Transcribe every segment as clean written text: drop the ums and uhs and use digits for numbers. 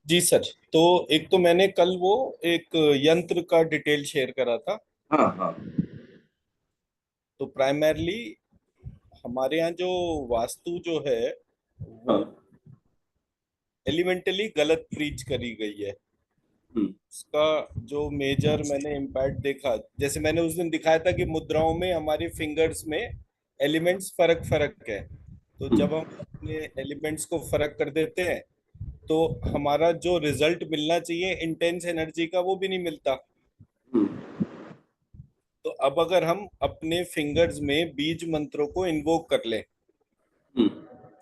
जी sir. तो एक तो मैंने कल वो एक यंत्र का डिटेल शेयर करा था। हाँ हाँ। तो प्राइमरली हमारे यहाँ जो वास्तु जो है वो हाँ। एलिमेंटली गलत प्रीच करी गई है। हम्म। उसका जो मेजर मैंने इम्पैक्ट देखा, जैसे मैंने उस दिन दिखाया था कि मुद्राओं में हमारी फिंगर्स में एलिमेंट्स फर्क फर्क है। तो जब हम हम्म। अपने एलिमेंट्स को फर्क कर देते हैं तो हमारा जो रिजल्ट मिलना चाहिए इंटेंस एनर्जी का वो भी नहीं मिलता। हम्म। तो अब अगर हम अपने फिंगर्स में बीज मंत्रों को इन्वोक कर लें, हम्म।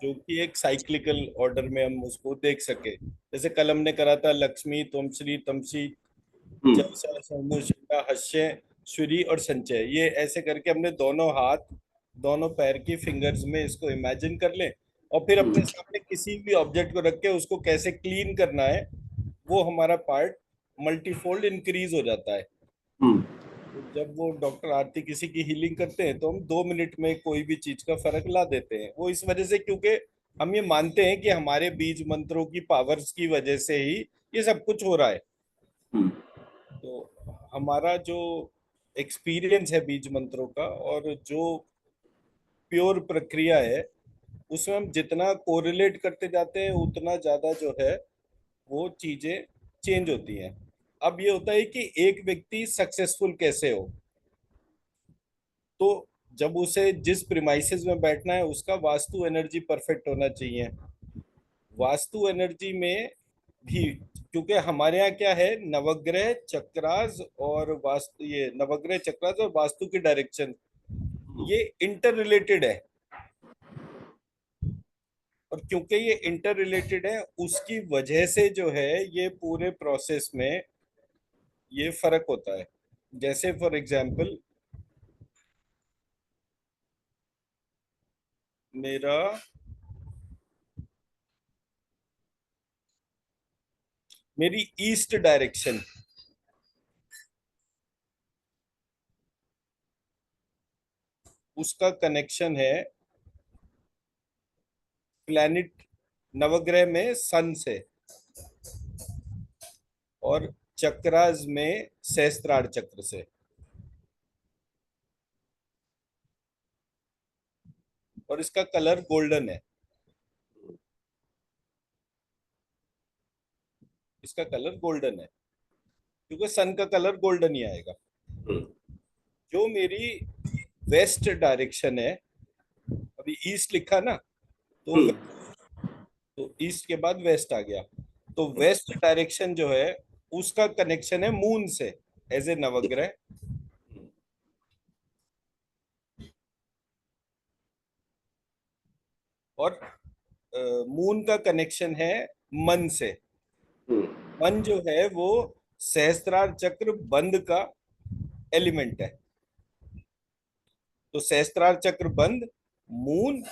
जो कि एक साइक्लिकल ऑर्डर में हम उसको देख सके, जैसे कल हमने करा था लक्ष्मी त्वमश्री तमसी हम्म। जलसा समूषा हस्य श्री और संचय, ये ऐसे करके हमने दोनों हाथ दोनों पैर की फिंगर्स में इसको इमेजिन कर लें और फिर अपने हम्म। सामने किसी भी ऑब्जेक्ट को रख के उसको कैसे क्लीन करना है, वो हमारा पार्ट मल्टीफोल्ड इंक्रीज हो जाता है। हम्म। तो जब वो डॉक्टर आरती किसी की हीलिंग करते हैं तो हम 2 मिनट में कोई भी चीज का फर्क ला देते हैं, वो इस वजह से क्योंकि हम ये मानते हैं कि हमारे बीज मंत्रों की पावर्स की वजह से ही ये सब कुछ हो रहा है। हम्म। तो हमारा जो एक्सपीरियंस है बीज मंत्रों का और जो प्योर प्रक्रिया है उसमें हम जितना कोरिलेट करते जाते हैं उतना ज्यादा जो है वो चीजें चेंज होती हैं। अब ये होता है कि एक व्यक्ति सक्सेसफुल कैसे हो, तो जब उसे जिस प्रिमाइसेस में बैठना है उसका वास्तु एनर्जी परफेक्ट होना चाहिए। वास्तु एनर्जी में भी क्योंकि हमारे यहाँ क्या है, नवग्रह चक्रास और वास्तु, ये नवग्रह चक्रास और वास्तु की डायरेक्शन ये इंटर रिलेटेड है। और क्योंकि ये इंटर रिलेटेड है उसकी वजह से जो है ये पूरे प्रोसेस में ये फर्क होता है। जैसे फॉर एग्जाम्पल मेरा मेरी ईस्ट डायरेक्शन, उसका कनेक्शन है प्लैनेट नवग्रह में सन से, और चक्रास में सहस्त्रार चक्र से। और इसका कलर गोल्डन है। इसका कलर गोल्डन है क्योंकि सन का कलर गोल्डन ही आएगा। हम्म। जो मेरी वेस्ट डायरेक्शन है, अभी ईस्ट लिखा ना, तो हम्म। तो ईस्ट के बाद वेस्ट आ गया। तो वेस्ट डायरेक्शन जो है उसका कनेक्शन है मून से एज ए नवग्रह। और मून का कनेक्शन है मन से। हम्म। मन जो है वो सहस्त्रार चक्र बंद का एलिमेंट है। तो सहस्त्रार चक्र बंद, मून,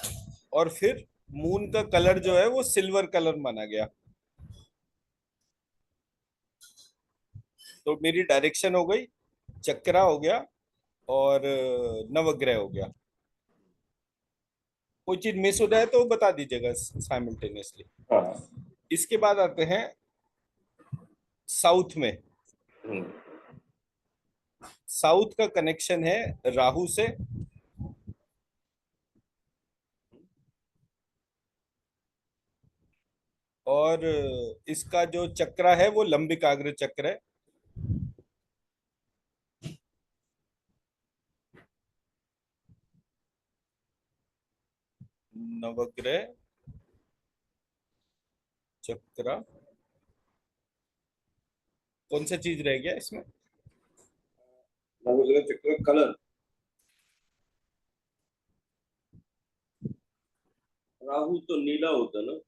और फिर मून का कलर जो है वो सिल्वर कलर माना गया। तो मेरी डायरेक्शन हो गई, चक्रा हो गया, और नवग्रह हो गया। कोई चीज मिस हो जाए तो बता दीजिएगा साइमल्टेनियसली। हाँ। इसके बाद आते हैं साउथ में। हम्म। साउथ का कनेक्शन है राहु से, और इसका जो चक्र है वो लंबिकाग्र चक्र है। नवग्रह चक्र, कौन सा चीज रह गया इसमें? नवग्रह चक्र कलर। राहु तो नीला होता ना।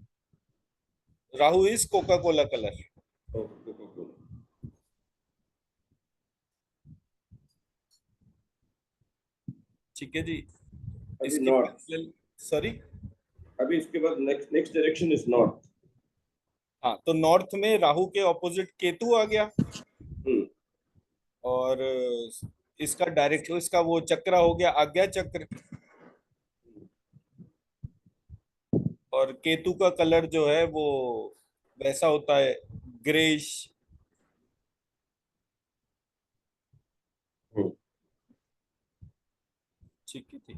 Rahu is Coca Cola colour. Coca. ठीक है जी। अभी इसकी नॉर्थ। पैरेलल, सॉरी, अभी इसके बाद next next direction is north. हाँ, तो नॉर्थ में राहु के ऑपोजिट केतु आ गया। हम्म। और इसका डायरेक्ट इसका वो चक्र हो गया आज्ञा चक्र। और केतु का कलर जो है वो वैसा होता है, ग्रेश। हम्म। ठीक है थी।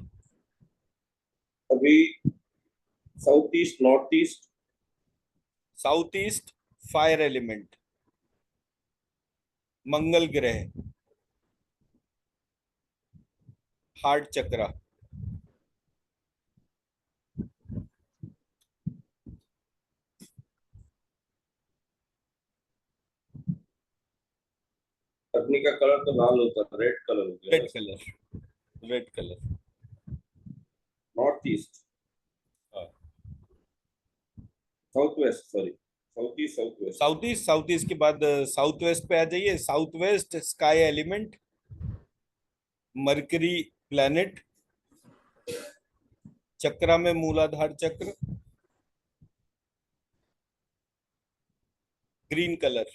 अभी south east, north east. South east fire element, मंगल ग्रह, हार्ट चक्रा। अग्नि का कलर तो लाल होता है, रेड कलर हो गया रेड ना। Colour, red colour. North east, हाँ। South west, sorry, south east, south west. South east, south east के बाद साउथ वेस्ट पे आ जाइए। South west sky element, mercury planet, chakra में मूलाधार चक्र, ग्रीन कलर।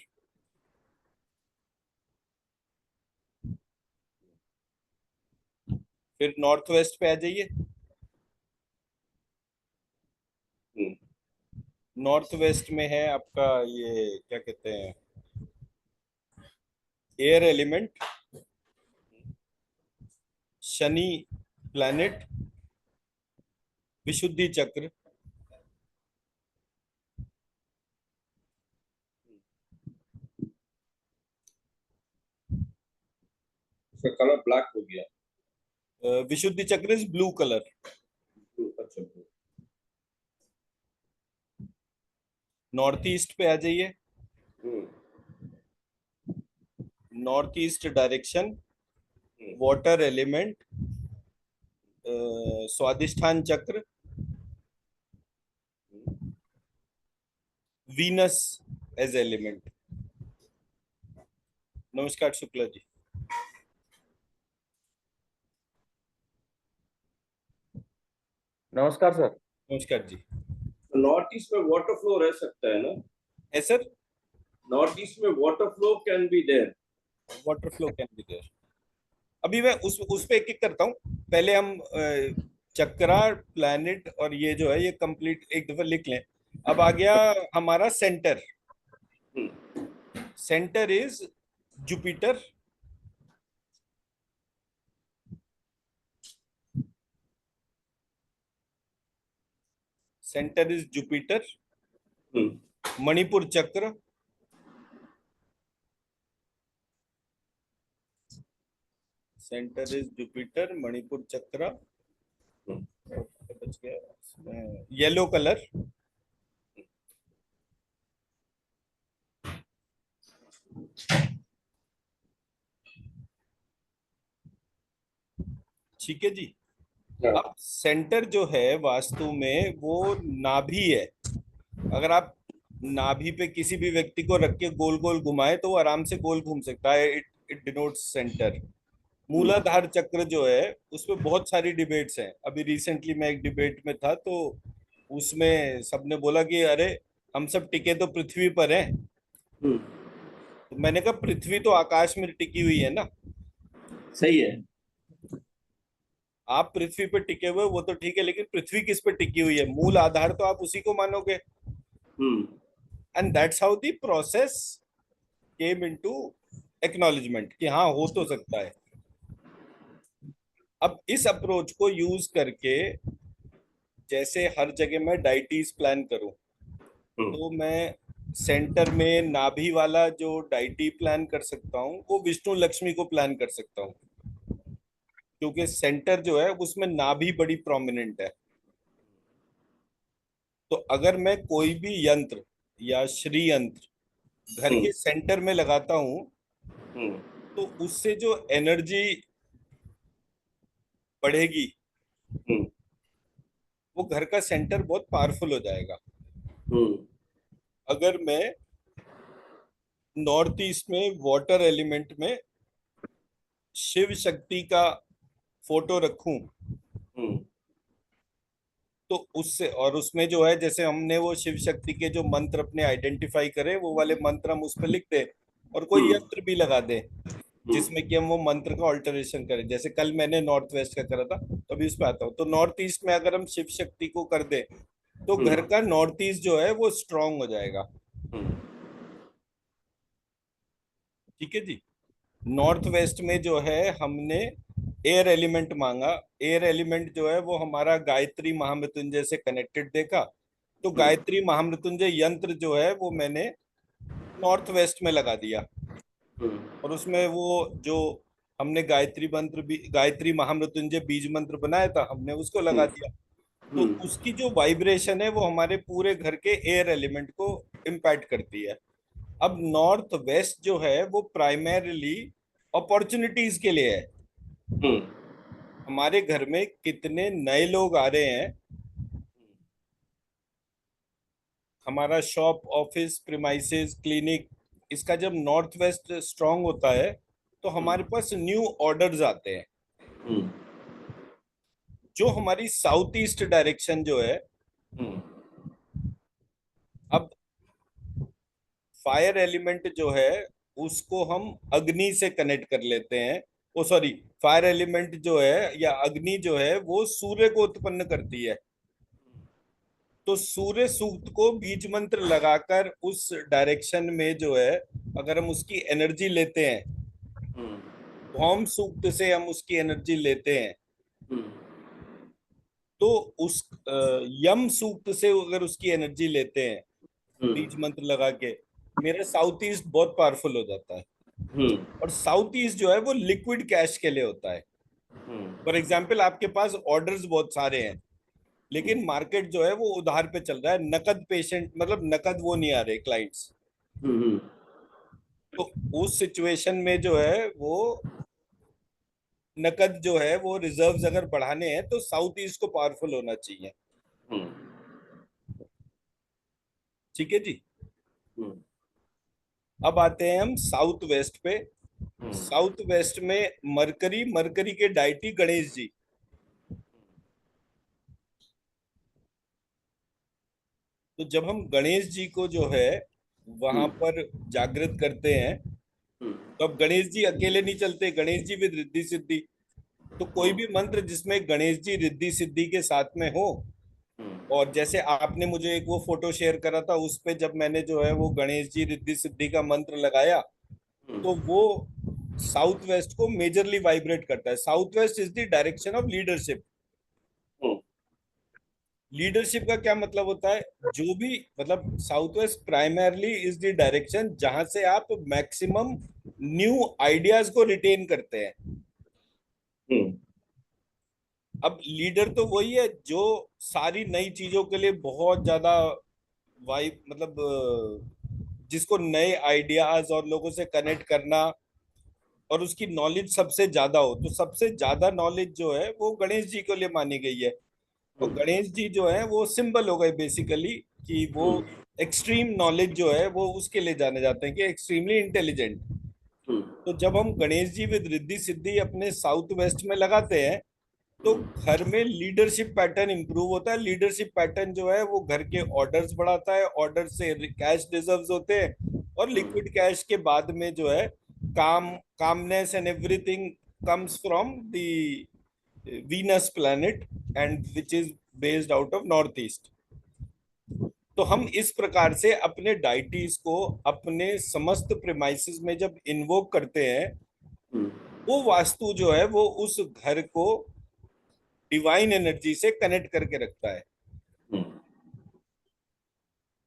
फिर नॉर्थ वेस्ट पे आ जाइए। हम्म। नॉर्थ वेस्ट में है आपका ये क्या कहते हैं, एयर एलिमेंट, शनि प्लैनेट, विशुद्धि चक्र। उसका कलर ब्लैक हो गया। विशुद्धि चक्र इज ब्लू कलर। अच्छा। नॉर्थ ईस्ट पे आ जाइए। हम्म। नॉर्थ ईस्ट डायरेक्शन, हम्म। वाटर एलिमेंट, स्वादिष्ठान चक्र, वीनस एज एलिमेंट। नमस्कार शुक्ला जी। नमस्कार सर। नमस्कार जी। नॉर्थ ईस्ट में वाटर फ्लो रह सकता है ना। है सर। नॉर्थ ईस्ट में water flow can be there. Water flow can be there. अभी मैं उस पे एक एक करता हूँ। पहले हम चक्रा, प्लैनेट और ये जो है ये कंप्लीट एक दफा लिख लें। अब आ गया हमारा centre. Centre is Jupiter, centre is Jupiter, Manipur चक्र, सेंटर इज जुपिटर, मणिपुर चक्र, बच गया येलो कलर, ठीक है जी। अब सेंटर जो है वास्तु में वो नाभि है। अगर आप नाभि पे किसी भी व्यक्ति को रख के गोल गोल घुमाए तो वो आराम से गोल घूम सकता है। It it denotes centre. मूलाधार चक्र जो है उसमें बहुत सारी डिबेट्स हैं। अभी रिसेंटली मैं एक डिबेट में था तो उसमें सबने बोला कि अरे हम सब टिके तो पृथ्वी पर हैं। तो मैंने कहा पृथ्वी तो आकाश में टिकी हुई है ना। सही है। आप पृथ्वी पे टिके हुए वो तो ठीक है, लेकिन पृथ्वी किस पे टिकी हुई है? मूल आधार तो आप उसी को मानोगे। And that's how the process came into acknowledgement कि हाँ हो तो सकता है। अब इस अप्रोच को यूज करके जैसे हर जगह मैं डाइटीज प्लान करूं तो मैं सेंटर में नाभि वाला जो डाइटी प्लान कर सकता हूँ वो विष्णु लक्ष्मी को प्लान कर सकता हूँ, क्योंकि सेंटर जो है उसमें नाभि बड़ी प्रोमिनेंट है। तो अगर मैं कोई भी यंत्र या श्री यंत्र घर के सेंटर में लगाता हूं तो उससे जो एनर्जी बढ़ेगी वो घर का सेंटर बहुत पावरफुल हो जाएगा। अगर मैं नॉर्थ ईस्ट में वाटर एलिमेंट में शिव शक्ति का फोटो रखूं तो उससे, और उसमें जो है जैसे हमने वो शिव शक्ति के जो मंत्र अपने आइडेंटिफाई करे वो वाले मंत्र हम उस पर लिख दें और कोई यंत्र भी लगा दें जिसमें कि हम वो मंत्र का ऑल्टरेशन करें। जैसे कल मैंने नॉर्थ वेस्ट का करा था तो अभी उस पर आता हूँ। तो नॉर्थ ईस्ट में अगर हम शिव शक्ति को कर दें तो घर का नॉर्थ ईस्ट जो है वो स्ट्रांग हो जाएगा। ठीक है जी। नॉर्थ वेस्ट में जो है हमने एयर एलिमेंट मांगा। एयर एलिमेंट जो है वो हमारा गायत्री महामृत्युंजय से कनेक्टेड देखा। तो हम्म गायत्री महामृत्युंजय यंत्र जो है वो मैंने नॉर्थ वेस्ट में लगा दिया। हम्म और उसमें वो जो हमने गायत्री मंत्र भी, गायत्री महामृत्युंजय बीज मंत्र बनाया था, हमने उसको लगा हम्म दिया। तो हम्म उसकी जो वाइब्रेशन है वो हमारे पूरे घर के एयर एलिमेंट को इम्पैक्ट करती है। अब नॉर्थ वेस्ट जो है वो प्राइमरीली अपॉर्चुनिटीज के लिए है। हम्म हमारे घर में कितने नए लोग आ रहे हैं, हमारा शॉप, ऑफिस, प्रीमाइसेस, क्लिनिक, इसका जब नॉर्थ वेस्ट स्ट्रांग होता है तो हमारे पास न्यू ऑर्डर्स आते हैं। हम्म जो हमारी साउथ ईस्ट डायरेक्शन जो है, हम्म अब फायर एलिमेंट जो है उसको हम अग्नि से कनेक्ट कर लेते हैं। ओ सॉरी, फायर एलिमेंट जो है या अग्नि जो है वो सूर्य को उत्पन्न करती है। तो सूर्य सूक्त को बीज मंत्र लगाकर उस डायरेक्शन में जो है अगर हम उसकी एनर्जी लेते हैं, हम्म भौम सूक्त से हम उसकी एनर्जी लेते हैं, हम्म तो उस यम सूक्त से अगर उसकी एनर्जी लेते हैं हम्म बीज मंत्र लगा के, मेरा साउथ ईस्ट बहुत पावरफुल हो जाता है। हम्म और साउथ ईस्ट जो है वो लिक्विड कैश के लिए होता है। फॉर एग्जाम्पल, आपके पास ऑर्डर्स बहुत सारे हैं लेकिन मार्केट जो है वो उधार पे चल रहा है, नकद पेशेंट मतलब नकद वो नहीं आ रहे क्लाइंट्स। हम्म तो उस सिचुएशन में जो है वो नकद जो है वो रिजर्व्स अगर बढ़ाने हैं तो साउथ ईस्ट को पावरफुल होना चाहिए। हम्म ठीक है जी। हम्म अब आते हैं हम साउथ वेस्ट पे। हम्म साउथ वेस्ट में मरकरी, मरकरी के डाइटी गणेश जी। तो जब हम गणेश जी को जो है वहां हम्म पर जागृत करते हैं, हम्म तो अब गणेश जी अकेले नहीं चलते, गणेश जी विद रिद्धि सिद्धि। तो कोई भी मंत्र जिसमें गणेश जी रिद्धि सिद्धि के साथ में हो, और जैसे आपने मुझे एक वो फोटो शेयर करा था उस पे जब मैंने जो है वो गणेश जी रिद्धि सिद्धि का मंत्र लगाया, तो वो साउथ वेस्ट को मेजरली वाइब्रेट करता है। South west is the direction of leadership. Leadership का क्या मतलब होता है? जो भी मतलब south west primarily is the direction जहां से आप मैक्सिमम न्यू आइडियाज को रिटेन करते हैं। हम्म अब लीडर तो वही है जो सारी नई चीजों के लिए बहुत ज्यादा वाइब मतलब जिसको नए आइडियाज और लोगों से कनेक्ट करना और उसकी नॉलेज सबसे ज्यादा हो। तो सबसे ज्यादा नॉलेज जो है वो गणेश जी के लिए मानी गई है। और गणेश जी जो है वो सिंबल हो गए बेसिकली कि वो एक्सट्रीम नॉलेज जो है वो उसके लिए जाने जाते हैं कि एक्सट्रीमली इंटेलिजेंट। तो जब हम गणेश जी विद रिद्धि सिद्धि अपने साउथ वेस्ट में लगाते हैं तो घर में लीडरशिप पैटर्न इंप्रूव होता है। लीडरशिप पैटर्न जो है वो घर के ऑर्डर्स बढ़ाता है, ऑर्डर से कैश रिजर्व्स होते हैं, और लिक्विड कैश के बाद में जो है calmness and everything comes from the Venus planet and which is based out of north east. तो हम इस प्रकार से अपने डाइटीज को अपने समस्त प्रेमाइसिस में जब इन्वोक करते हैं, वो वास्तु जो है वो उस घर को डिवाइन एनर्जी से कनेक्ट करके रखता है।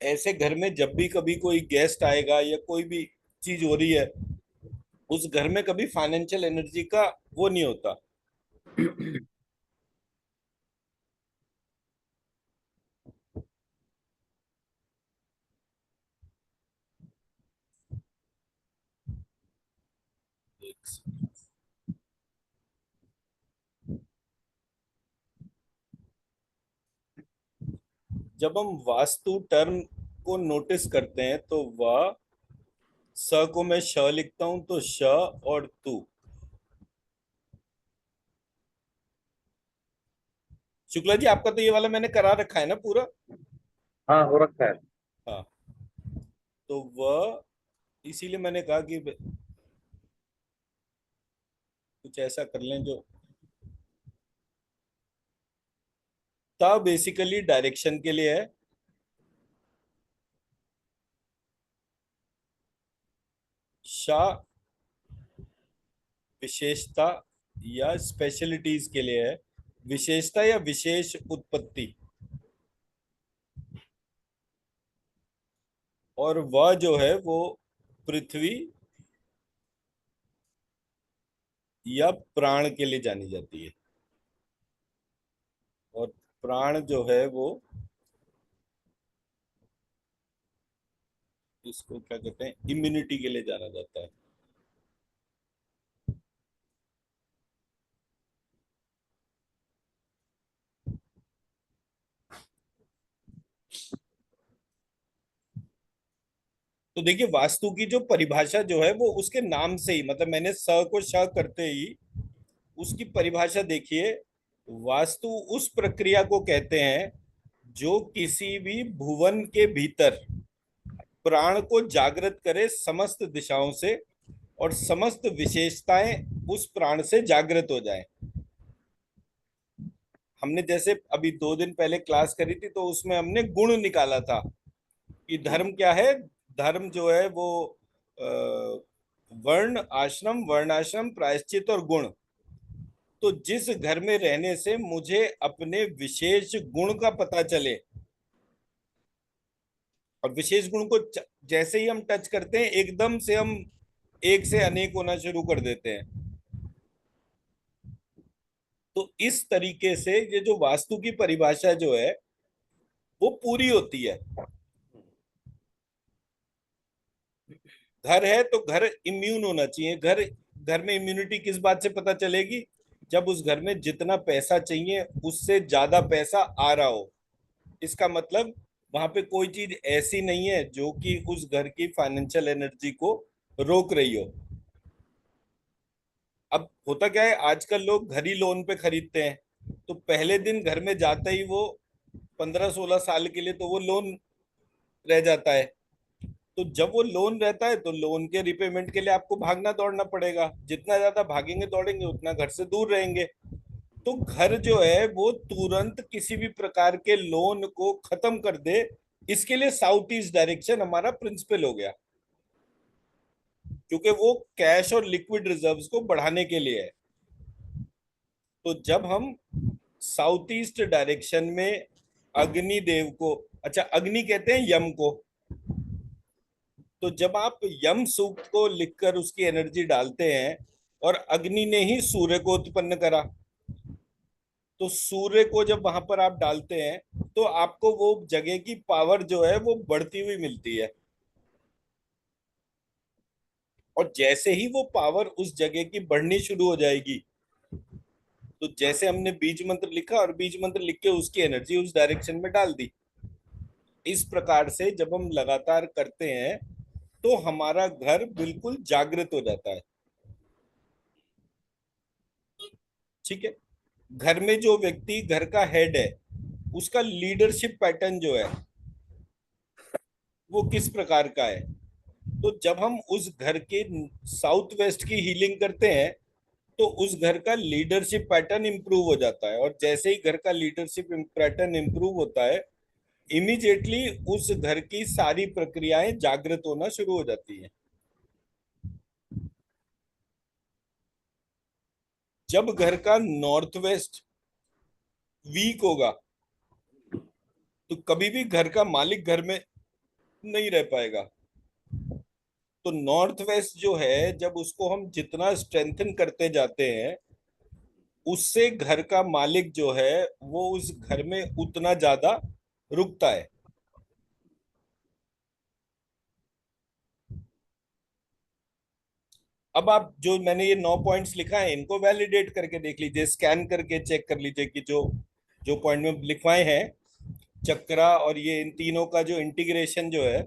ऐसे घर में जब भी कभी कोई गेस्ट आएगा या कोई भी चीज हो रही है, उस घर में कभी फाइनेंशियल एनर्जी का वो नहीं होता। जब हम वास्तु टर्म को नोटिस करते हैं तो वह स को मैं श लिखता हूं तो श और तू। शुक्ला जी, आपका तो ये वाला मैंने करा रखा है ना पूरा? हाँ हो रखा है। हाँ। तो वह, इसीलिए मैंने कहा कि कुछ ऐसा कर लें जो ता बेसिकली डायरेक्शन के लिए है। शाह विशेषता या स्पेशलिटीज के लिए है। विशेषता या विशेष उत्पत्ति। और वह जो है वो पृथ्वी या प्राण के लिए जानी जाती है। और प्राण जो है वो, इसको क्या कहते हैं, इम्यूनिटी के लिए जाना जाता है। तो देखिए, वास्तु की जो परिभाषा जो है वो उसके नाम से ही, मतलब मैंने स को श करते ही उसकी परिभाषा देखिए। वास्तु उस प्रक्रिया को कहते हैं जो किसी भी भुवन के भीतर प्राण को जागृत करे समस्त दिशाओं से, और समस्त विशेषताएं उस प्राण से जागृत हो जाएं। हमने जैसे अभी 2 दिन पहले क्लास करी थी, तो उसमें हमने गुण निकाला था कि धर्म क्या है। धर्म जो है वो अ, वर्ण आश्रम, वर्णाश्रम, प्रायश्चित और गुण। तो जिस घर में रहने से मुझे अपने विशेष गुण का पता चले, और विशेष गुण को जैसे ही हम टच करते हैं एकदम से हम एक से अनेक होना शुरू कर देते हैं। तो इस तरीके से ये जो वास्तु की परिभाषा जो है वो पूरी होती है। घर है तो घर इम्यून होना चाहिए। घर घर में इम्यूनिटी किस बात से पता चलेगी? जब उस घर में जितना पैसा चाहिए उससे ज्यादा पैसा आ रहा हो। इसका मतलब वहां पे कोई चीज ऐसी नहीं है जो कि उस घर की फाइनेंशियल एनर्जी को रोक रही हो। अब होता क्या है, आजकल लोग घर ही लोन पे खरीदते हैं, तो पहले दिन घर में जाते ही वो 15-16 साल के लिए तो वो लोन रह जाता है। तो जब वो लोन रहता है तो लोन के रिपेमेंट के लिए आपको भागना दौड़ना पड़ेगा। जितना ज्यादा भागेंगे दौड़ेंगे उतना घर से दूर रहेंगे। तो घर जो है वो तुरंत किसी भी प्रकार के लोन को खत्म कर दे, इसके लिए साउथ ईस्ट डायरेक्शन हमारा प्रिंसिपल हो गया, क्योंकि वो कैश और लिक्विड रिजर्व्स को बढ़ाने के लिए है। तो जब हम साउथ ईस्ट डायरेक्शन में अग्नि देव को, अच्छा अग्नि कहते हैं यम को, तो जब आप यम सूक्त को लिखकर उसकी एनर्जी डालते हैं, और अग्नि ने ही सूर्य को उत्पन्न करा, तो सूर्य को जब वहां पर आप डालते हैं तो आपको वो जगह की पावर जो है वो बढ़ती हुई मिलती है। और जैसे ही वो पावर उस जगह की बढ़नी शुरू हो जाएगी, तो जैसे हमने बीज मंत्र लिखा और बीज मंत्र लिख के उसकी एनर्जी उस डायरेक्शन में डाल दी, इस प्रकार से जब हम लगातार करते हैं तो हमारा घर बिल्कुल जागृत हो जाता है। ठीक है। घर में जो व्यक्ति घर का हेड है, उसका लीडरशिप पैटर्न जो है वो किस प्रकार का है। तो जब हम उस घर के साउथ वेस्ट की हीलिंग करते हैं तो उस घर का लीडरशिप पैटर्न इंप्रूव हो जाता है, और जैसे ही घर का लीडरशिप पैटर्न इंप्रूव होता है, इमीडिएटली उस घर की सारी प्रक्रियाएं जागृत होना शुरू हो जाती हैं। जब घर का नॉर्थ वेस्ट वीक होगा तो कभी भी घर का मालिक घर में नहीं रह पाएगा। तो नॉर्थ वेस्ट जो है, जब उसको हम जितना स्ट्रेंथन करते जाते हैं, उससे घर का मालिक जो है वो उस घर में उतना ज्यादा रुकता है। अब आप जो मैंने ये 9 पॉइंट्स लिखा है इनको वैलिडेट करके देख लीजिए, स्कैन करके चेक कर लीजिए कि जो जो पॉइंट में लिखवाए हैं, चक्रा और ये इन तीनों का जो इंटीग्रेशन जो है।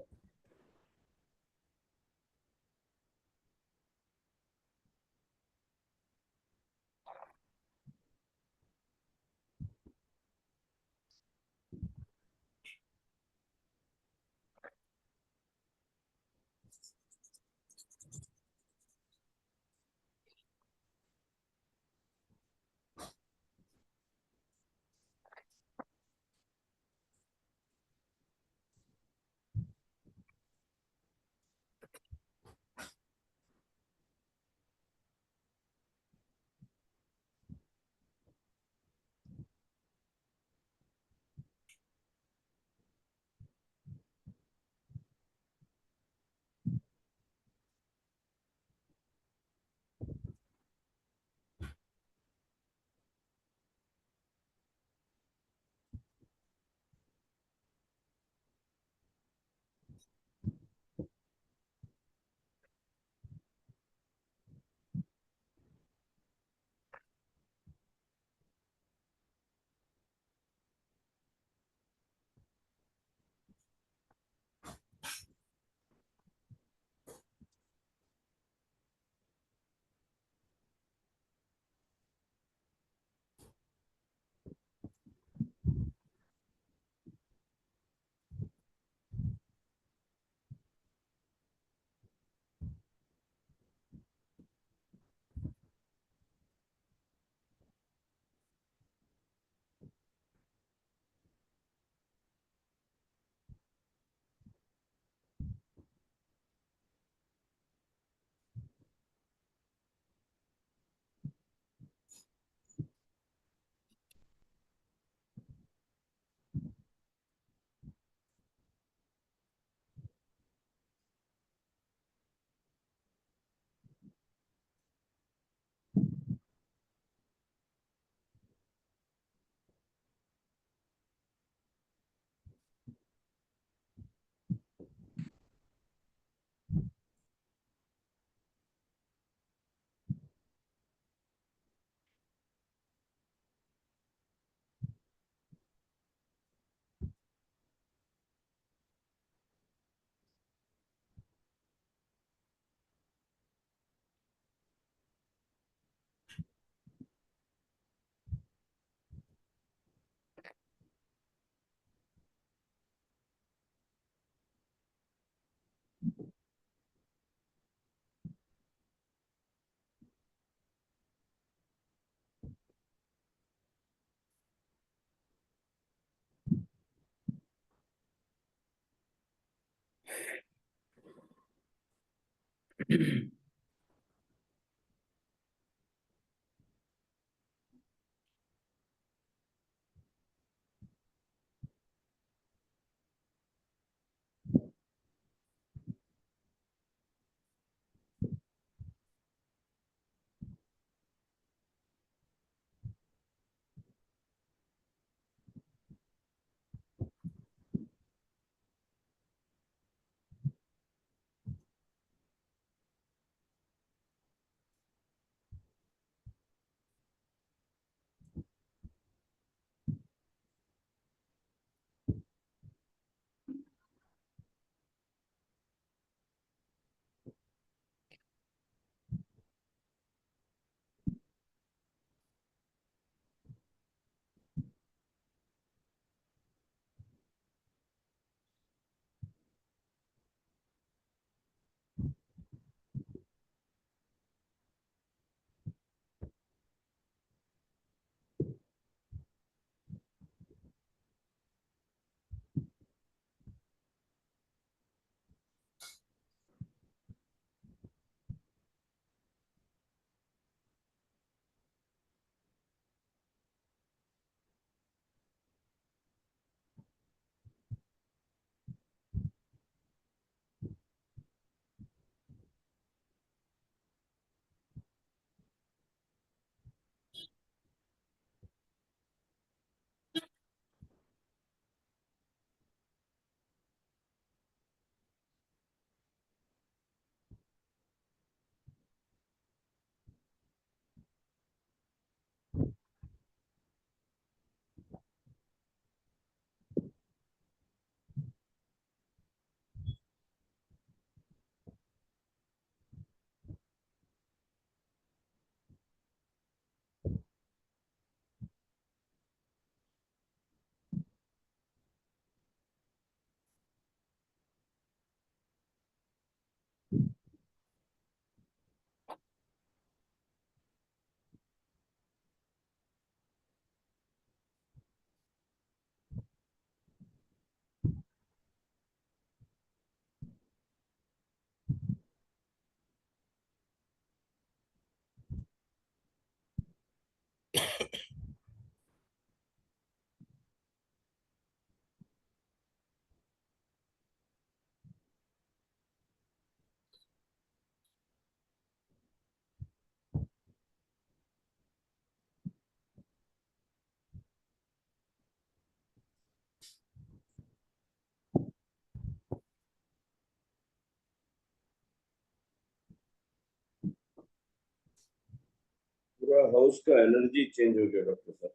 पूरा हाउस का एनर्जी चेंज हो गया डॉक्टर साहब।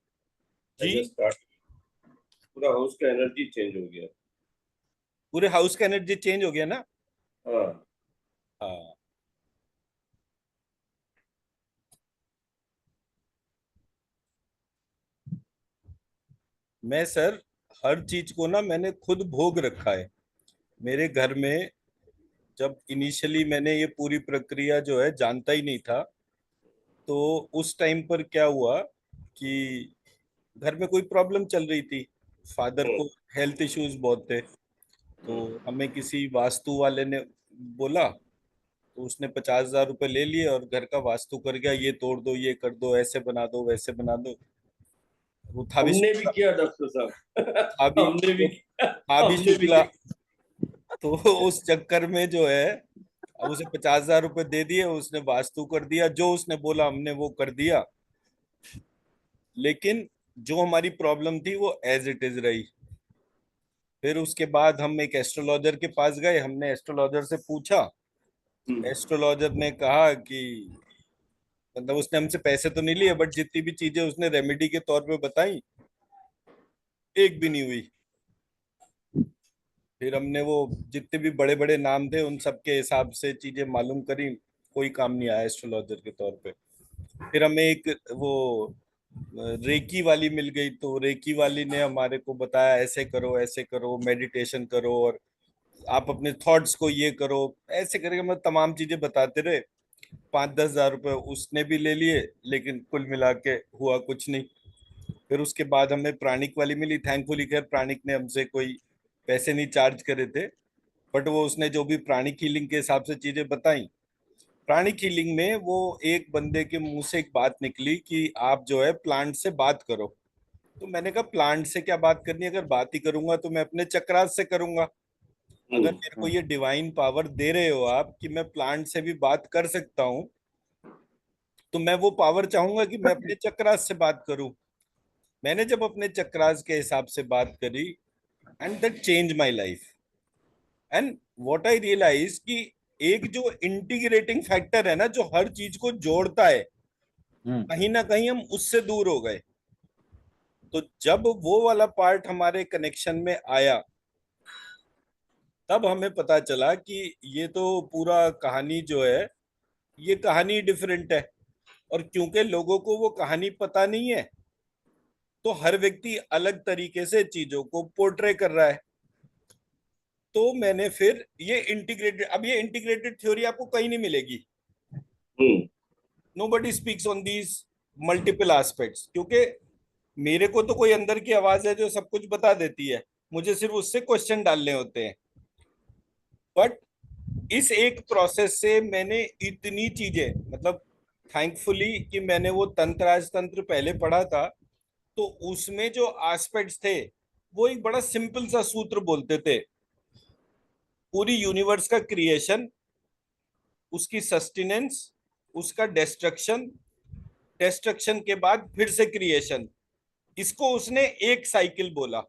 जी। एज स्टार्ट, पूरा हाउस का एनर्जी चेंज हो गया। पूरे हाउस का एनर्जी चेंज हो गया ना। हाँ। हाँ। मैं सर हर चीज को ना मैंने खुद भोग रखा है मेरे घर में। जब इनिशियली मैंने ये पूरी प्रक्रिया जो है जानता ही नहीं था, तो उस टाइम पर क्या हुआ कि घर में कोई प्रॉब्लम चल रही थी। फादर हम्म, को हेल्थ इश्यूज बहुत थे, तो हम्म। हमें किसी वास्तु वाले ने बोला, तो उसने 50,000 रुपये ले लिए और घर का वास्तु कर गया, ये तोड़ दो, ये कर दो, ऐसे बना दो, वैसे बना दो। वो था भी हमने भी शुक्ला। किया डॉक्टर साहब। था भी हमने भी वो किया। था भी हमने भी शुक्ला। किया। तो उस चक्कर में जो है, अब उसे 50,000 रुपये दे दिए, उसने वास्तु कर दिया, जो उसने बोला हमने वो कर दिया। लेकिन जो हमारी प्रॉब्लम थी वो एज इट इज रही। फिर उसके बाद हम एक एस्ट्रोलॉजर के पास गए, हमने एस्ट्रोलॉजर से पूछा। हम्म। एस्ट्रोलॉजर ने कहा कि मतलब उसने हमसे पैसे तो नहीं लिए, बट जितनी भी चीजें उसने रेमेडी के तौर पे बताई, एक भी नहीं हुई। फिर हमने वो जितने भी बड़े बड़े नाम थे उन सब के हिसाब से चीजें मालूम करी, कोई काम नहीं आया एस्ट्रोलॉजर के तौर पे। फिर हमें एक वो रेकी वाली मिल गई, तो रेकी वाली ने हमारे को बताया ऐसे करो, ऐसे करो, मेडिटेशन करो, और आप अपने थॉट्स को ये करो, ऐसे करके मैं तमाम चीजें बताते रहे। 5-10 हजार रुपए उसने भी ले लिए, लेकिन कुल मिला के हुआ कुछ नहीं। फिर उसके बाद हमें प्राणिक वाली मिली, थैंकफुली। खैर प्राणिक ने हमसे कोई पैसे नहीं चार्ज करे थे, बट वो उसने जो भी प्राणिक हीलिंग के हिसाब से चीजें बताई, प्राणिक हीलिंग में वो एक बंदे के मुंह से एक बात निकली कि आप जो है प्लांट से बात करो। तो मैंने कहा प्लांट से क्या बात करनी है, अगर बात ही करूंगा तो मैं अपने चक्रास से करूंगा। अगर हम्म, मेरे को ये डिवाइन पावर दे रहे हो आप कि मैं प्लांट से भी बात कर सकता हूँ, तो मैं वो पावर चाहूंगा कि मैं अपने चक्रास से बात करूं। मैंने जब अपने चक्रास के हिसाब से बात करी, and that change my life. And what I realise कि एक जो इंटीग्रेटिंग फैक्टर है ना, जो हर चीज को जोड़ता है, हम्म। कहीं ना कहीं हम उससे दूर हो गए। तो जब वो वाला पार्ट हमारे कनेक्शन में आया, तब हमें पता चला कि ये तो पूरा कहानी जो है, ये कहानी डिफरेंट है। और क्योंकि लोगों को वो कहानी पता नहीं है, तो हर व्यक्ति अलग तरीके से चीजों को पोर्ट्रे कर रहा है। तो मैंने फिर ये इंटीग्रेटेड, अब ये इंटीग्रेटेड थ्योरी आपको कहीं नहीं मिलेगी। Hmm, nobody speaks on these multiple aspects, क्योंकि मेरे को तो कोई अंदर की आवाज है जो सब कुछ बता देती है, मुझे सिर्फ उससे क्वेश्चन डालने होते हैं। बट इस एक प्रोसेस से मैंने इतनी चीजें, मतलब थैंकफुली कि मैंने वो तंत्र आज तंत्र पहले पढ़ा था, तो उसमें जो एस्पेक्ट्स थे, वो एक बड़ा सिंपल सा सूत्र बोलते थे। पूरी यूनिवर्स का क्रिएशन, उसकी सस्टेनेंस, उसका डिस्ट्रक्शन, डिस्ट्रक्शन के बाद फिर से क्रिएशन, इसको उसने एक साइकिल बोला।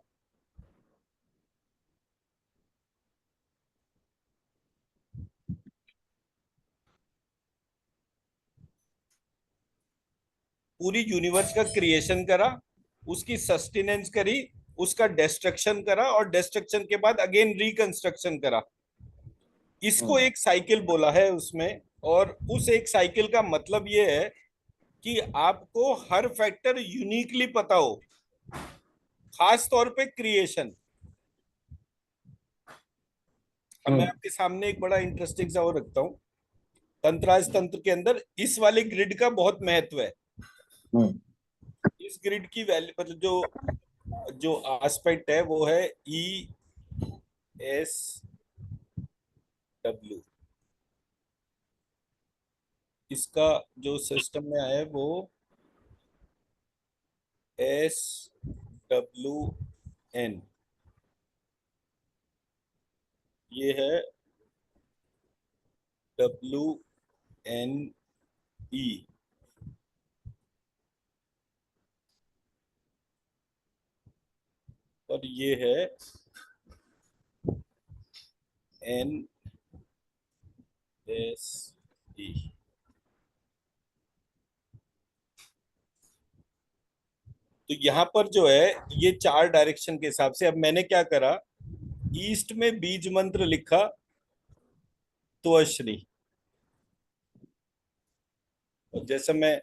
पूरी यूनिवर्स का क्रिएशन करा, उसकी सस्टेनेंस करी, उसका डिस्ट्रक्शन करा, और डिस्ट्रक्शन के बाद अगेन रिकंस्ट्रक्शन करा। इसको एक साइकिल बोला है उसमें। और उस एक साइकिल का मतलब ये है कि आपको हर फैक्टर यूनिकली पता हो, खास तौर पे क्रिएशन। अब मैं हम्म। आपके सामने एक बड़ा इंटरेस्टिंग सा वो रखता हूँ। तंत्राज तंत्र के अंदर इस वाले ग्रिड का बहुत महत्व है। हम्म। इस ग्रिड की वैल्यू, मतलब जो जो एस्पेक्ट है वो है ई एस डब्ल्यू। इसका जो सिस्टम में आया है वो एस डब्ल्यू एन, ये है डब्ल्यू एन ई, और ये है एन एस ई। तो यहाँ पर जो है, ये चार डायरेक्शन के हिसाब से अब मैंने क्या करा, ईस्ट में बीज मंत्र लिखा, तो अश्री। और जैसे मैं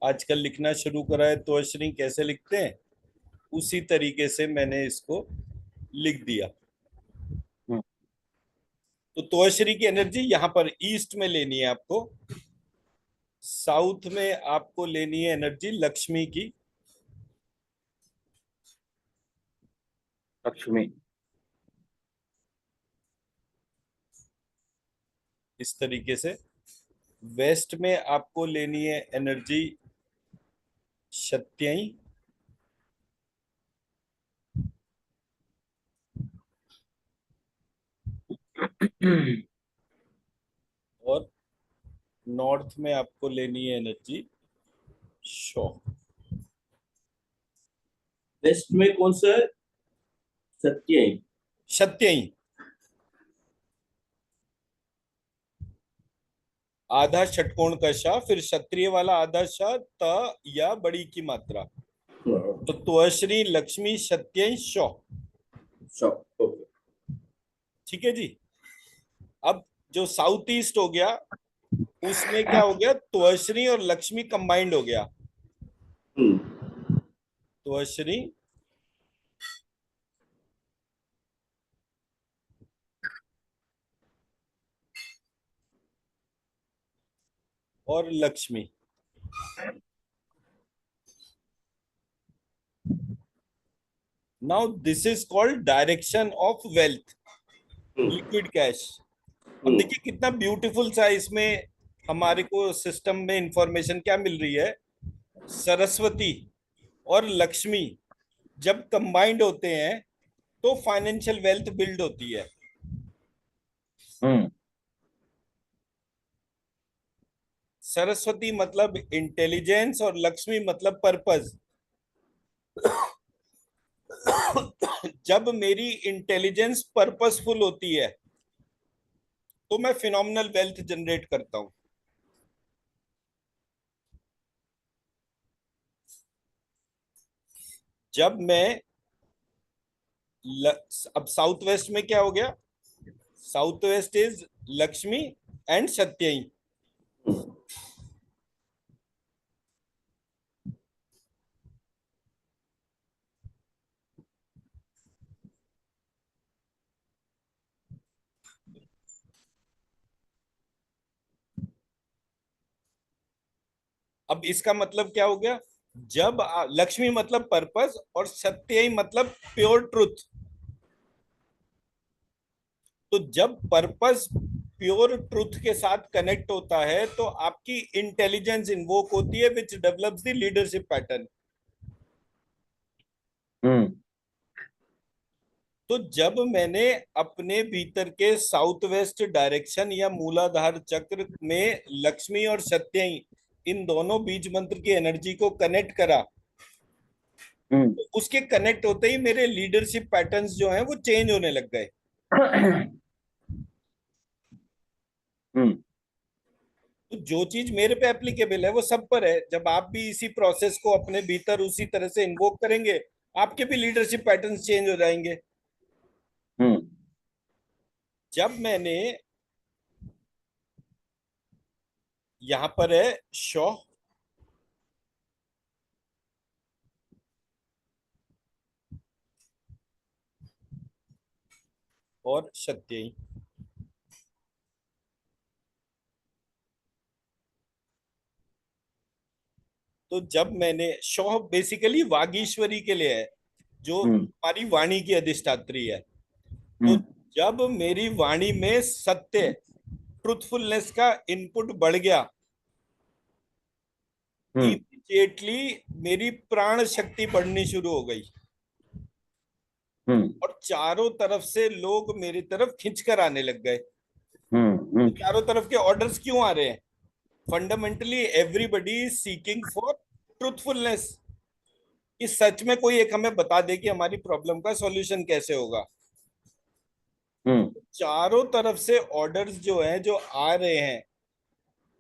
आजकल लिखना शुरू करा है, तो अश्री कैसे लिखते हैं, उसी तरीके से मैंने इसको लिख दिया। हम्म। तो तोअश्री की एनर्जी यहाँ पर ईस्ट में लेनी है आपको, साउथ में आपको लेनी है एनर्जी लक्ष्मी की। लक्ष्मी। इस तरीके से वेस्ट में आपको लेनी है एनर्जी सत्यई, और नॉर्थ में आपको लेनी है एनर्जी शो। वेस्ट में कौन सा है? सत्य है। सत्यई, आधा षटकोण का शा, फिर क्षत्रिय वाला आधा शा, त या बड़ी की मात्रा। तो त्वश्री लक्ष्मी सत्यई शो। Shop, okay. ठीक है जी। अब जो साउथ ईस्ट हो गया, उसमें क्या हो गया, त्वश्री और लक्ष्मी कंबाइंड हो गया। हम्म, त्वश्री और Lakshmi. Now this is called direction of wealth, hmm, liquid cash. अब हम्म, देखिए कितना ब्यूटीफुल सा इसमें हमारे को सिस्टम में इंफॉर्मेशन क्या मिल रही है, सरस्वती और लक्ष्मी जब कंबाइंड होते हैं तो फाइनेंशियल वेल्थ बिल्ड होती है। हम्म सरस्वती मतलब इंटेलिजेंस और लक्ष्मी मतलब पर्पस। जब मेरी इंटेलिजेंस पर्पसफुल होती है तो मैं फिनोमिनल वेल्थ जनरेट करता हूं। जब मैं अब साउथ वेस्ट में क्या हो गया, south west is Lakshmi and Satyai. अब इसका मतलब क्या हो गया, जब लक्ष्मी मतलब पर्पस और सत्यई मतलब प्योर ट्रुथ। तो जब पर्पस प्योर ट्रुथ के साथ कनेक्ट होता है तो आपकी इंटेलिजेंस इन्वोक होती है which develops the leadership pattern. Hmm तो जब मैंने अपने भीतर के साउथ वेस्ट डायरेक्शन या मूलाधार चक्र में लक्ष्मी और सत्यई इन दोनों बीज मंत्र की एनर्जी को कनेक्ट करा, हम्म तो उसके कनेक्ट होते ही मेरे लीडरशिप पैटर्न्स जो हैं वो चेंज होने लग गए। हम्म तो जो चीज मेरे पे एप्लीकेबल है वो सब पर है। जब आप भी इसी प्रोसेस को अपने भीतर उसी तरह से इन्वोक करेंगे, आपके भी लीडरशिप पैटर्न्स चेंज हो जाएंगे। हम्म जब मैंने यहां पर है शौ और सत्यई, तो जब मैंने शौ बेसिकली वागीश्वरी के लिए है, जो हम्म हमारी वाणी की अधिष्ठात्री है। तो हम्म जब मेरी वाणी में सत्य ट्रुथफुलनेस का इनपुट बढ़ गया, हम्म इमीडिएटली मेरी प्राण शक्ति बढ़नी शुरू हो गई हम्म और चारों तरफ से लोग मेरी तरफ खिंचकर आने लग गए। तो हम्म चारों तरफ के ऑर्डर्स क्यों आ रहे हैं, fundamentally everybody is seeking for truthfulness, कि सच में कोई एक हमें बता दे कि हमारी प्रॉब्लम का सॉल्यूशन कैसे होगा। हम्म चारों तरफ से ऑर्डर्स जो हैं जो आ रहे हैं,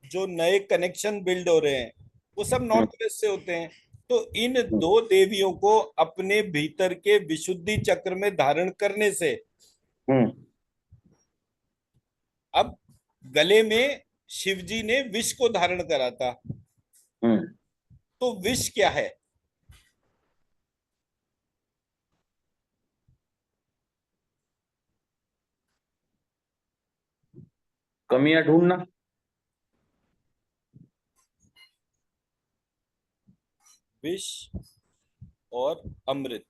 जो नए कनेक्शन बिल्ड हो रहे हैं, वो सब नॉर्थ वेस्ट से होते हैं। तो इन दो देवियों को अपने भीतर के विशुद्धि चक्र में धारण करने से हम्म अब गले में शिव जी ने विष को धारण करा था। हम्म तो विष क्या है, कमियां ढूंढना। विष और अमृत।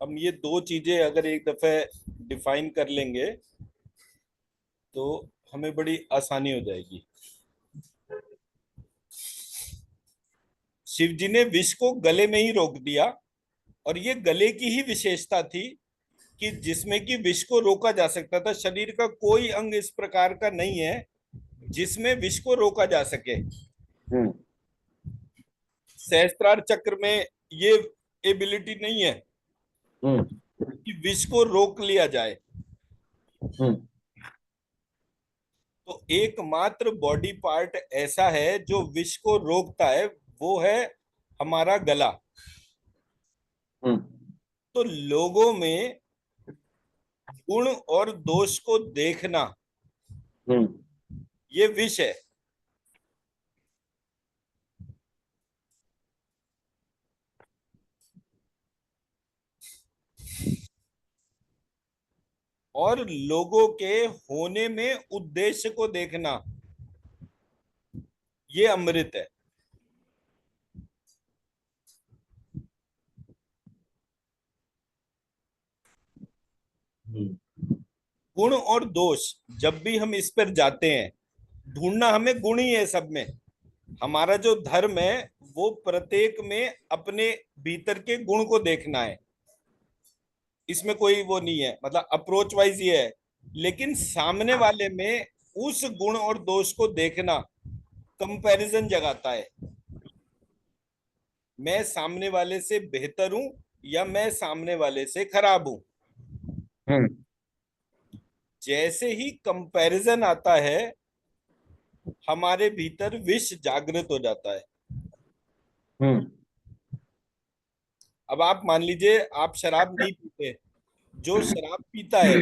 हम ये दो चीजें अगर एक दफे डिफाइन कर लेंगे तो हमें बड़ी आसानी हो जाएगी। शिव जी ने विष को गले में ही रोक दिया, और ये गले की ही विशेषता थी कि जिसमें कि विष को रोका जा सकता था। शरीर का कोई अंग इस प्रकार का नहीं है जिसमें विष को रोका जा सके। हम्म सहस्त्रार चक्र में ये एबिलिटी नहीं है हम्म कि विष को रोक लिया जाए। हम्म तो एकमात्र बॉडी पार्ट ऐसा है जो विष को रोकता है, वो है हमारा गला। हम्म तो लोगों में गुण और दोष को देखना, हम्म ये विष है। और लोगों के होने में उद्देश्य को देखना, ये अमृत है। हम्म गुण और दोष जब भी हम इस पर जाते हैं ढूंढना हमें गुण ही है सब में। हमारा जो धर्म है वो प्रत्येक में अपने भीतर के गुण को देखना है, इसमें कोई वो नहीं है, मतलब अप्रोच वाइज ये है। लेकिन सामने वाले में उस गुण और दोष को देखना कंपैरिजन जगाता है। मैं सामने वाले से बेहतर हूं या मैं सामने वाले से खराब हूं। हम्म जैसे ही कंपैरिजन आता है हमारे भीतर विष जागृत हो जाता है। हम्म अब आप मान लीजिए आप शराब नहीं पीते, जो शराब पीता है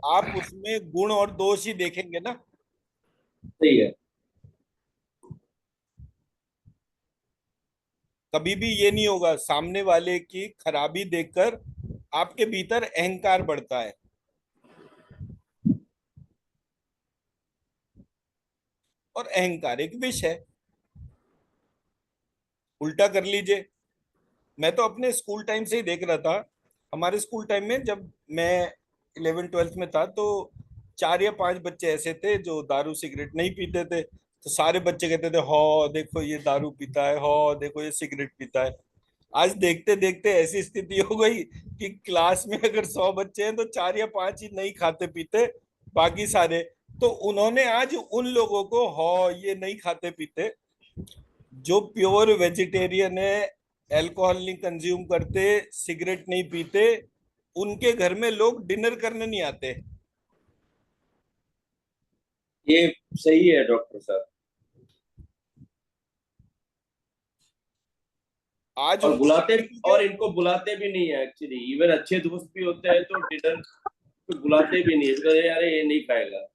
आप उसमें गुण और दोष ही देखेंगे ना। सही है। कभी भी ये नहीं होगा सामने वाले की खराबी देखकर आपके भीतर अहंकार बढ़ता है। और अहंकार एक विष है। उल्टा कर लीजिए, मैं तो अपने स्कूल टाइम से ही देख रहा था। हमारे स्कूल टाइम में जब मैं 11th 12th में था तो 4 या 5 बच्चे ऐसे थे जो दारू सिगरेट नहीं पीते थे, तो सारे बच्चे कहते थे हो देखो ये दारू पीता है, हो देखो ये सिगरेट पीता है। आज देखते देखते ऐसी स्थिति हो गई कि क्लास में अगर 100 बच्चे हैं तो 4 या 5 ही नहीं खाते पीते, बाकी सारे। तो उन्होंने आज उन लोगों को हो ये नहीं खाते पीते जो प्योर वेजिटेरियन है, अल्कोहल नहीं कंज्यूम करते, सिगरेट नहीं पीते, उनके घर में लोग डिनर करने नहीं आते। ये सही है डॉक्टर साहब। आज और उनको बुलाते, देखने और को इनको बुलाते भी नहीं है एक्चुअली, इवन अच्छे दोस्त भी होते हैं तो डिनर तो बुलाते भी नहीं है, तो यार ये नहीं खाएगा।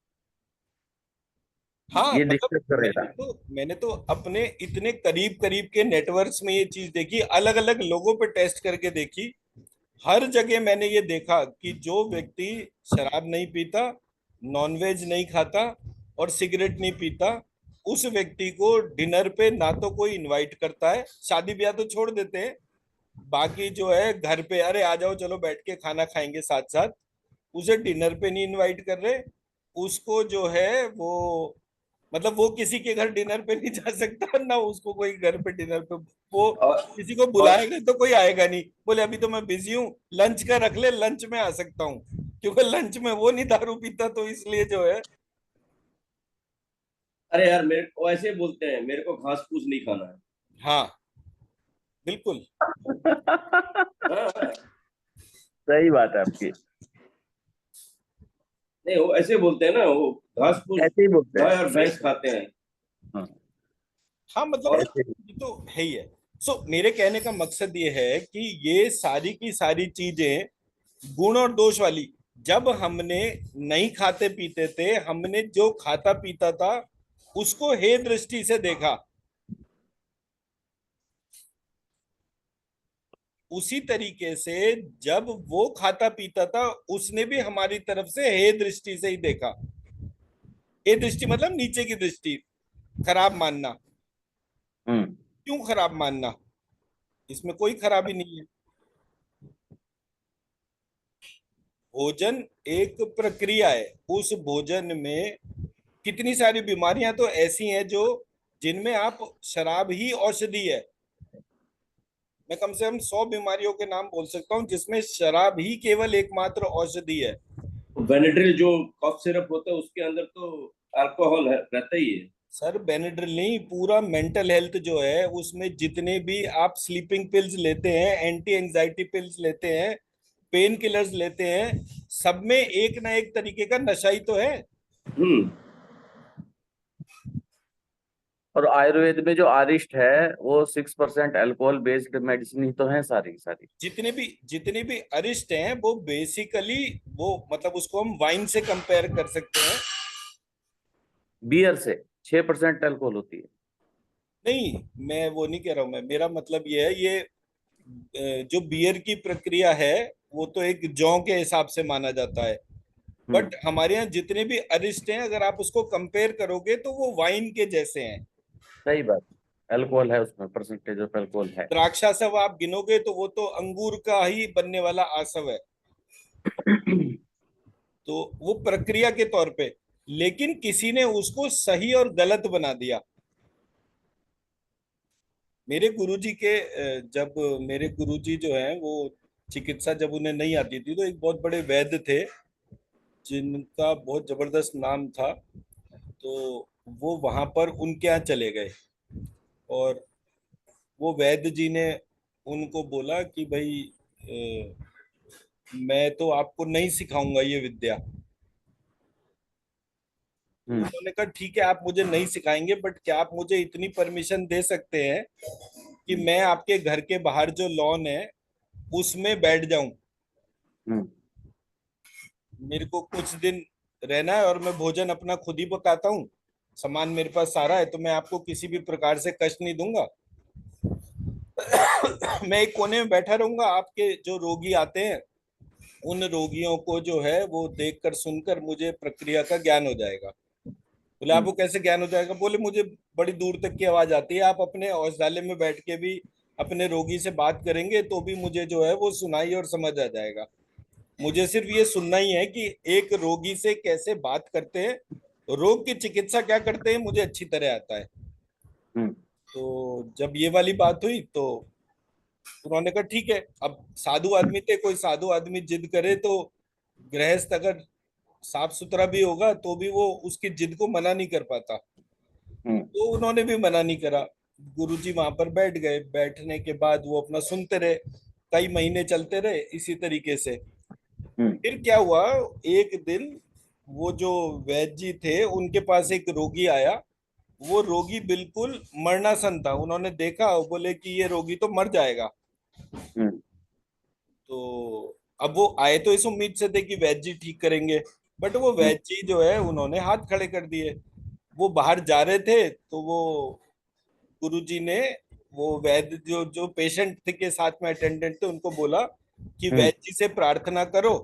हाँ ये मतलब दिक्कत करेगा। मैंने तो अपने इतने करीब करीब के नेटवर्क्स में ये चीज देखी, अलग अलग लोगों पे टेस्ट करके देखी। हर जगह मैंने ये देखा कि जो व्यक्ति शराब नहीं पीता, नॉनवेज नहीं खाता और सिगरेट नहीं पीता, उस व्यक्ति को डिनर पे ना तो कोई इनवाइट करता है, शादी ब्याह तो छोड़ देते हैं, बाकी जो है घर पे अरे आ जाओ चलो बैठ के खाना खाएंगे साथ साथ, उसे डिनर पे नहीं इनवाइट कर रहे। उसको जो है वो मतलब वो किसी के घर डिनर पे नहीं जा सकता ना, उसको कोई घर पे डिनर पे वो और किसी को और बुलाएगा तो कोई आएगा नहीं, बोले अभी तो मैं बिजी हूँ, लंच का रख ले लंच में आ सकता हूँ, क्योंकि लंच में वो नहीं दारू पीता तो इसलिए जो है। अरे यार मेरे को ऐसे बोलते हैं, मेरे को घास फूस नहीं खाना है। हाँ बिल्कुल। हाँ हाँ। सही बात है आपकी। नहीं वो ऐसे बोलते हैं ना, वो घास फूस ऐसे ही बोलते हैं। गाय और भैंस खाते हैं। हाँ, हाँ मतलब ऐसे ही। ये तो है ही है। सो मेरे कहने का मकसद ये है कि ये सारी की सारी चीजें गुण और दोष वाली, जब हमने नहीं खाते पीते थे हमने जो खाता पीता था उसको हे दृष्टि से देखा, उसी तरीके से जब वो खाता पीता था उसने भी हमारी तरफ से हे दृष्टि से ही देखा। हे दृष्टि मतलब नीचे की दृष्टि, खराब मानना। हम्म क्यों खराब मानना, इसमें कोई खराबी नहीं है। भोजन एक प्रक्रिया है, उस भोजन में कितनी सारी बीमारियां तो ऐसी हैं जो जिनमें आप शराब ही औषधि है। मैं कम से कम 100 बीमारियों के नाम बोल सकता हूँ जिसमें शराब ही केवल एकमात्र औषधि है। बेनेड्रिल जो कफ सिरप होता है उसके अंदर तो अल्कोहल है, रहता ही है। सर बेनेड्रिल नहीं, पूरा मेंटल हेल्थ जो है उसमें जितने भी आप स्लीपिंग पिल्स लेते हैं, एंटी एंजाइटी पिल्स लेते हैं, पेन किलर्स लेते हैं, सब में एक ना एक तरीके का नशा ही तो है। हम्म। और आयुर्वेद में जो आरिष्ट है वो 6% अल्कोहल बेस्ड मेडिसिन ही तो है सारी सारी। जितने भी अरिष्ट हैं वो बेसिकली वो मतलब उसको हम वाइन से कंपेयर कर सकते हैं। बियर से 6% अल्कोहल होती है। नहीं, मैं वो नहीं कह रहा हूं, मैं मेरा मतलब ये है, ये जो बियर की प्रक्रिया है वो तो एक जौ के हिसाब से माना जाता है। हम्म बट हमारे यहाँ जितने भी अरिष्ट हैं अगर आप उसको कंपेयर करोगे तो वो वाइन के जैसे हैं। सही बात। अल्कोहल है उसमें, परसेंटेज ऑफ अल्कोहल है। द्राक्षासव आप गिनोगे तो वो तो अंगूर का ही बनने वाला आसव है, तो वो प्रक्रिया के तौर पे। लेकिन किसी ने उसको सही और गलत बना दिया। मेरे गुरुजी के जब मेरे गुरुजी जो हैं वो चिकित्सा जब उन्हें नहीं आती थी, तो एक बहुत बड़े वैद्य थे जिनका बहुत जबरदस्त नाम था। तो वो वहां पर उनके यहाँ चले गए, और वो वैद्य जी ने उनको बोला कि भाई मैं तो आपको नहीं सिखाऊंगा ये विद्या। तो हम्म उन्होंने कहा ठीक है, आप मुझे नहीं सिखाएंगे, बट क्या आप मुझे इतनी परमिशन दे सकते हैं कि मैं आपके घर के बाहर जो लॉन है उसमें बैठ जाऊं। हम्म मेरे को कुछ दिन रहना है और मैं भोजन अपना खुद ही पकाता हूँ, सामान मेरे पास सारा है, तो मैं आपको किसी भी प्रकार से कष्ट नहीं दूंगा। मैं एक कोने में बैठा रहूंगा, आपके जो रोगी आते हैं उन रोगियों को जो है वो देखकर सुनकर मुझे प्रक्रिया का ज्ञान हो जाएगा। बोले हम्म आपको कैसे ज्ञान हो जाएगा? बोले मुझे बड़ी दूर तक की आवाज आती है, आप अपने औषधालय में बैठ के भी अपने रोगी से बात करेंगे तो भी मुझे जो है वो सुनाई और समझ आ जाएगा। मुझे सिर्फ ये सुनना ही है कि एक रोगी से कैसे बात करते हैं, रोग की चिकित्सा क्या करते हैं मुझे अच्छी तरह आता है। हम्म तो जब ये वाली बात हुई तो उन्होंने कहा ठीक है। अब साधु आदमी थे, कोई साधु आदमी जिद करे तो गृहस्थ अगर साफ सुथरा भी होगा तो भी वो उसकी जिद को मना नहीं कर पाता। हम्म तो उन्होंने भी मना नहीं करा। गुरुजी वहां पर बैठ गए, बैठने के बाद वो अपना सुनते रहे। कई महीने चलते रहे इसी तरीके से। हम्म फिर क्या हुआ, एक दिन वो जो वैद्य जी थे उनके पास एक रोगी आया। वो रोगी बिल्कुल मरणासन था, उन्होंने देखा और बोले कि ये रोगी तो मर जाएगा। हम्म तो अब वो आए तो इस उम्मीद से थे कि वैद्य जी ठीक करेंगे, बट वो हम्म वैद्य जी जो है उन्होंने हाथ खड़े कर दिए। वो बाहर जा रहे थे तो वो गुरुजी ने वो वैद्य जो जो पेशेंट थे के साथ में अटेंडेंट थे उनको बोला कि हम्म वैद्य जी से प्रार्थना करो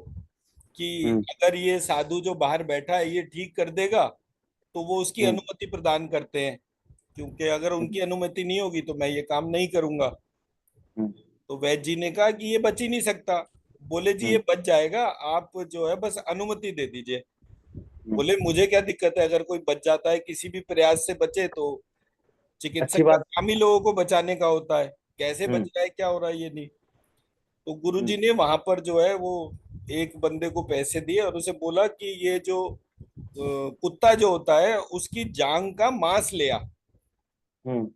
कि हम्म अगर ये साधु जो बाहर बैठा है ये ठीक कर देगा तो वो उसकी हम्म अनुमति प्रदान करते हैं, क्योंकि अगर उनकी अनुमति नहीं होगी तो मैं ये काम नहीं करूंगा। हम्म तो वैद्य जी ने कहा कि ये बच ही नहीं सकता। बोले जी ये हम्म बच जाएगा, आप जो है बस अनुमति दे दीजिए। हम्म बोले मुझे क्या दिक्कत है, अगर कोई बच जाता है किसी भी प्रयास से बचे तो अच्छी चिकित्सक का बात। काम ही लोगों को बचाने का होता है, कैसे बच हम्म रहा है क्या हो रहा है ये नहीं। तो गुरुजी हम्म ने वहां पर जो है वो एक बंदे को पैसे दिए और उसे बोला कि ये जो कुत्ता जो होता है उसकी जांग का मांस ले आ। हम्म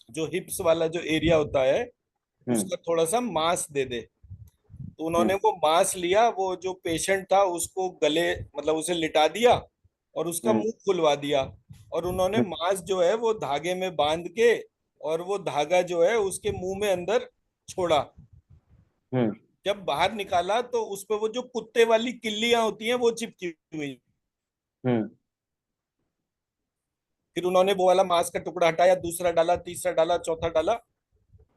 जो हिप्स वाला जो एरिया होता है हम्म उसका थोड़ा सा मांस दे दे। तो उन्होंने हम्म वो मांस लिया, वो जो पेशेंट था उसको गले मतलब उसे लिटा दिया और उसका हम्म मुंह खुलवा दिया। और उन्होंने हम्म मांस जो है वो धागे में बांध के और वो धागा जो है उसके मुंह में अंदर छोड़ा। हम्म जब बाहर निकाला तो उस पे वो जो कुत्ते वाली किल्लियां होती हैं वो चिपकी हुई। हम्म फिर उन्होंने वो वाला मांस का टुकड़ा हटाया, दूसरा डाला, तीसरा डाला, चौथा डाला,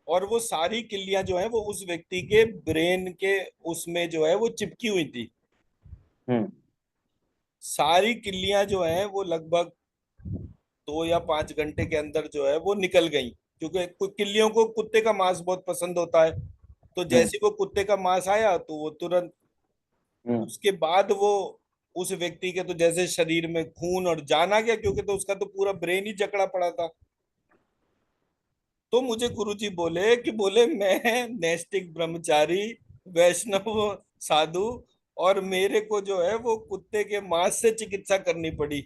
और वो सारी किल्लियां जो है वो उस व्यक्ति के ब्रेन के उसमें जो है वो चिपकी हुई थी। हम्म सारी किल्लियां जो हैं वो लगभग 2 या 5 घंटे के अंदर जो है वो निकल गई, क्योंकि किल्लियों को कुत्ते का मांस बहुत पसंद होता है। तो हम्म जैसे वो कुत्ते का मांस आया तो वो तुरंत, हम्म उसके बाद वो उस व्यक्ति के तो जैसे शरीर में खून और जान आ गया, क्योंकि तो उसका तो पूरा ब्रेन ही जकड़ा पड़ा था। तो मुझे गुरुजी बोले कि बोले मैं नैष्टिक ब्रह्मचारी वैष्णव साधु, और मेरे को जो है वो कुत्ते के मांस से चिकित्सा करनी पड़ी।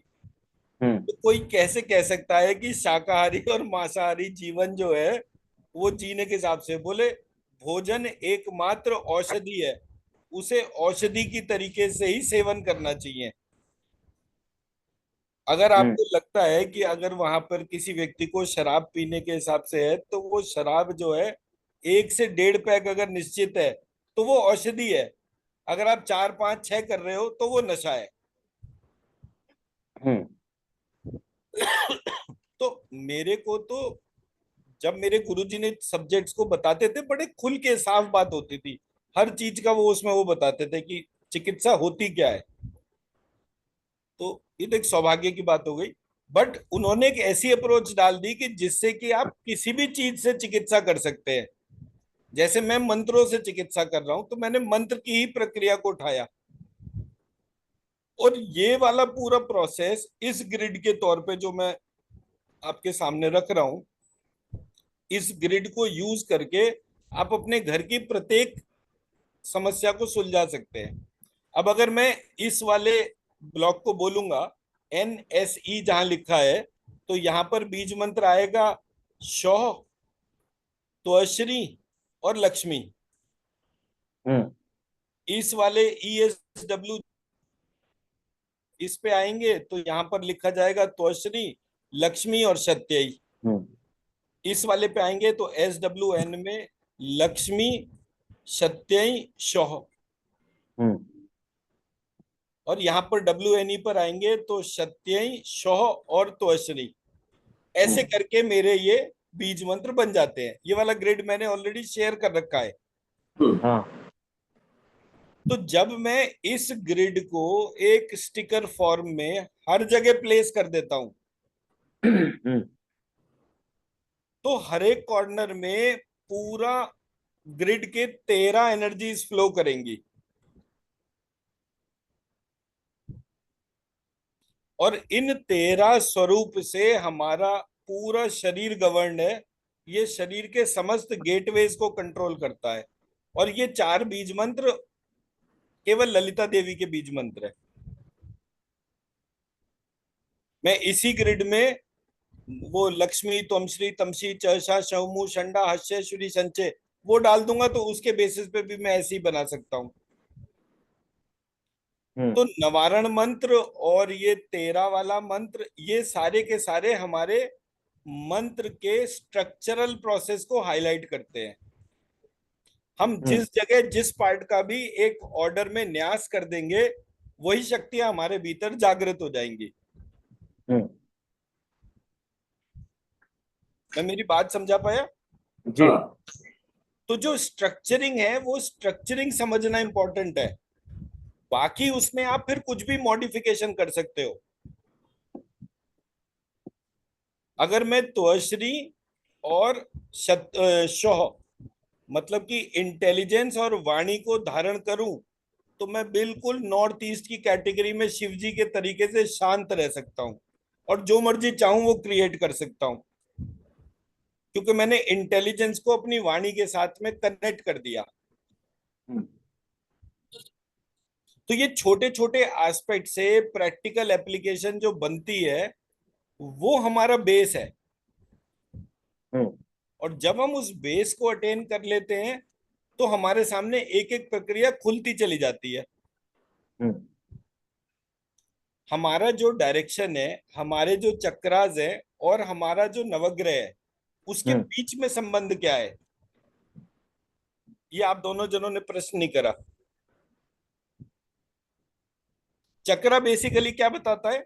हम्म तो कोई कैसे कह सकता है कि शाकाहारी और मांसाहारी जीवन जो है वो जीने के हिसाब से? बोले भोजन एकमात्र औषधि है, उसे औषधि की तरीके से ही सेवन करना चाहिए। अगर हम्म आपको लगता है कि अगर वहां पर किसी व्यक्ति को शराब पीने के हिसाब से है तो वो शराब जो है 1 से 1.5 पैक अगर निश्चित है तो वो औषधि है। अगर आप 4 5 6 कर रहे हो तो वो नशा है। हम्म तो मेरे को तो जब मेरे गुरुजी ने सब्जेक्ट्स को बताते थे बड़े खुल के साफ बात होती थी, हर चीज का वो उसमें वो बताते थे कि चिकित्सा होती क्या है। तो ये तो एक सौभाग्य की बात हो गई। बट उन्होंने एक ऐसी अप्रोच डाल दी कि जिससे कि आप किसी भी चीज से चिकित्सा कर सकते हैं। जैसे मैं मंत्रों से चिकित्सा कर रहा हूं तो मैंने मंत्र की ही प्रक्रिया को उठाया। और ये वाला पूरा प्रोसेस इस ग्रिड के तौर पे जो मैं आपके सामने रख रहा हूं, इस ग्रिड को यूज करके आप अपने घर की प्रत्येक समस्या को सुलझा सकते हैं। अब अगर मैं इस वाले ब्लॉक को बोलूंगा NSE जहां लिखा है, तो यहां पर बीज मंत्र आएगा शौह, त्वश्री और लक्ष्मी। हम्म इस वाले ESW इस पे आएंगे तो यहां पर लिखा जाएगा त्वश्री, लक्ष्मी और सत्यई। हम्म इस वाले पे आएंगे तो SWN में लक्ष्मी, सत्यई, शौह। हम्म और यहाँ पर WNE पर आएंगे तो सत्यई, शौह और त्वश्री। ऐसे हम्म करके मेरे ये बीज मंत्र बन जाते हैं। ये वाला ग्रिड मैंने ऑलरेडी शेयर कर रखा है। हाँ तो जब मैं इस ग्रिड को एक स्टिकर फॉर्म में हर जगह प्लेस कर देता हूं, हम्म तो हर एक कॉर्नर में पूरा ग्रिड के 13 एनर्जीज फ्लो करेंगी। और इन 13 स्वरूप से हमारा पूरा शरीर गवर्न है। ये शरीर के समस्त गेटवेज को कंट्रोल करता है। और ये 4 बीज मंत्र केवल ललिता देवी के बीज मंत्र है। मैं इसी ग्रिड में वो लक्ष्मी, त्वमश्री, तमसी, चषा, शौमु, शंडा, हस्य, श्री, संचय वो डाल दूंगा, तो उसके बेसिस पे भी मैं ऐसे ही बना सकता हूं। तो नवारण मंत्र और ये 13 वाला मंत्र, ये सारे के सारे हमारे मंत्र के स्ट्रक्चरल प्रोसेस को हाईलाइट करते हैं। हम हम्म जिस जगह जिस पार्ट का भी एक ऑर्डर में न्यास कर देंगे, वही शक्तियां हमारे भीतर जागृत हो जाएंगी। हम्म मैं मेरी बात समझा पाया? जी हाँ। तो जो स्ट्रक्चरिंग है वो स्ट्रक्चरिंग समझना इंपॉर्टेंट है। बाकी उसमें आप फिर कुछ भी मॉडिफिकेशन कर सकते हो। अगर मैं त्वश्री और शौह, मतलब कि इंटेलिजेंस और वाणी को धारण करूं, तो मैं बिल्कुल नॉर्थ ईस्ट की कैटेगरी में शिव जी के तरीके से शांत रह सकता हूं और जो मर्जी चाहूं वो क्रिएट कर सकता हूं, क्योंकि मैंने इंटेलिजेंस को अपनी वाणी के साथ में कनेक्ट कर दिया। हम्म तो ये छोटे छोटे एस्पेक्ट से प्रैक्टिकल एप्लीकेशन जो बनती है, वो हमारा बेस है। हम्म और जब हम उस बेस को अटेन कर लेते हैं, तो हमारे सामने एक एक प्रक्रिया खुलती चली जाती है। हम्म हमारा जो डायरेक्शन है, हमारे जो चक्रास है और हमारा जो नवग्रह है, उसके हम्म बीच में संबंध क्या है, ये आप दोनों जनों ने प्रश्न नहीं करा। चक्रा बेसिकली क्या बताता है?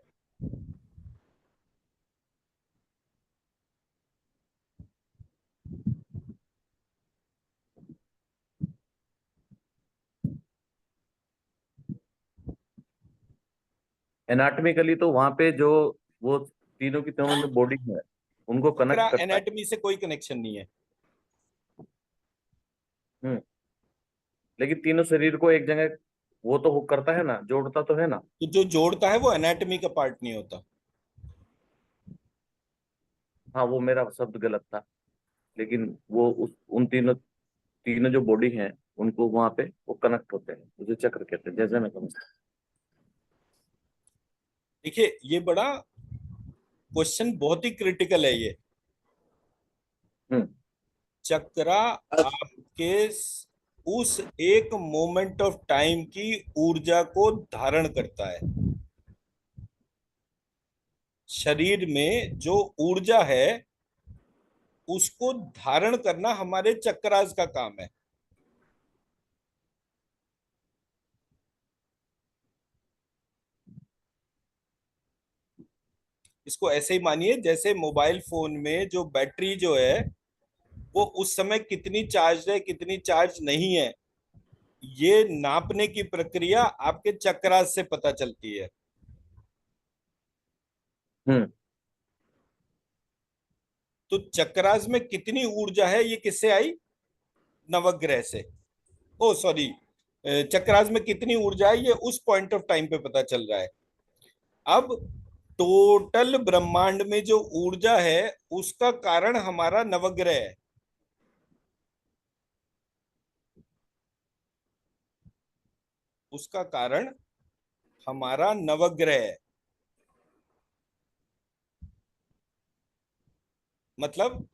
एनाटॉमिकली तो वहां पे जो वो तीनों की तीनों जो बॉडी है उनको चक्रा कनेक्ट करता है। एनाटॉमी से कोई कनेक्शन नहीं है। हम्म लेकिन तीनों शरीर को एक जगह वो तो हो करता है ना, जोड़ता तो है ना। तो जो जोड़ता है वो एनाटॉमी का पार्ट नहीं होता। हाँ वो मेरा शब्द गलत था, लेकिन वो उस उन तीनों तीनों जो बॉडी हैं उनको वहां पे वो कनेक्ट होते हैं, उसे चक्र कहते हैं, जैसे मैं समझता देखिए, ये बड़ा क्वेश्चन बहुत ही क्रिटिकल है ये। हूँ। चक्रा आपके उस एक मोमेंट ऑफ टाइम की ऊर्जा को धारण करता है। शरीर में जो ऊर्जा है उसको धारण करना हमारे चक्रास का काम है। इसको ऐसे ही मानिए जैसे मोबाइल फोन में जो बैटरी जो है, वो उस समय कितनी चार्ज है कितनी चार्ज नहीं है, ये नापने की प्रक्रिया आपके चक्रास से पता चलती है। हम्म तो चक्रास में कितनी ऊर्जा है ये किससे आई? नवग्रह से। ओ सॉरी, चक्रास में कितनी ऊर्जा है ये उस पॉइंट ऑफ टाइम पे पता चल रहा है। अब टोटल ब्रह्मांड में जो ऊर्जा है उसका कारण हमारा नवग्रह है। उसका कारण हमारा नवग्रह है। मतलब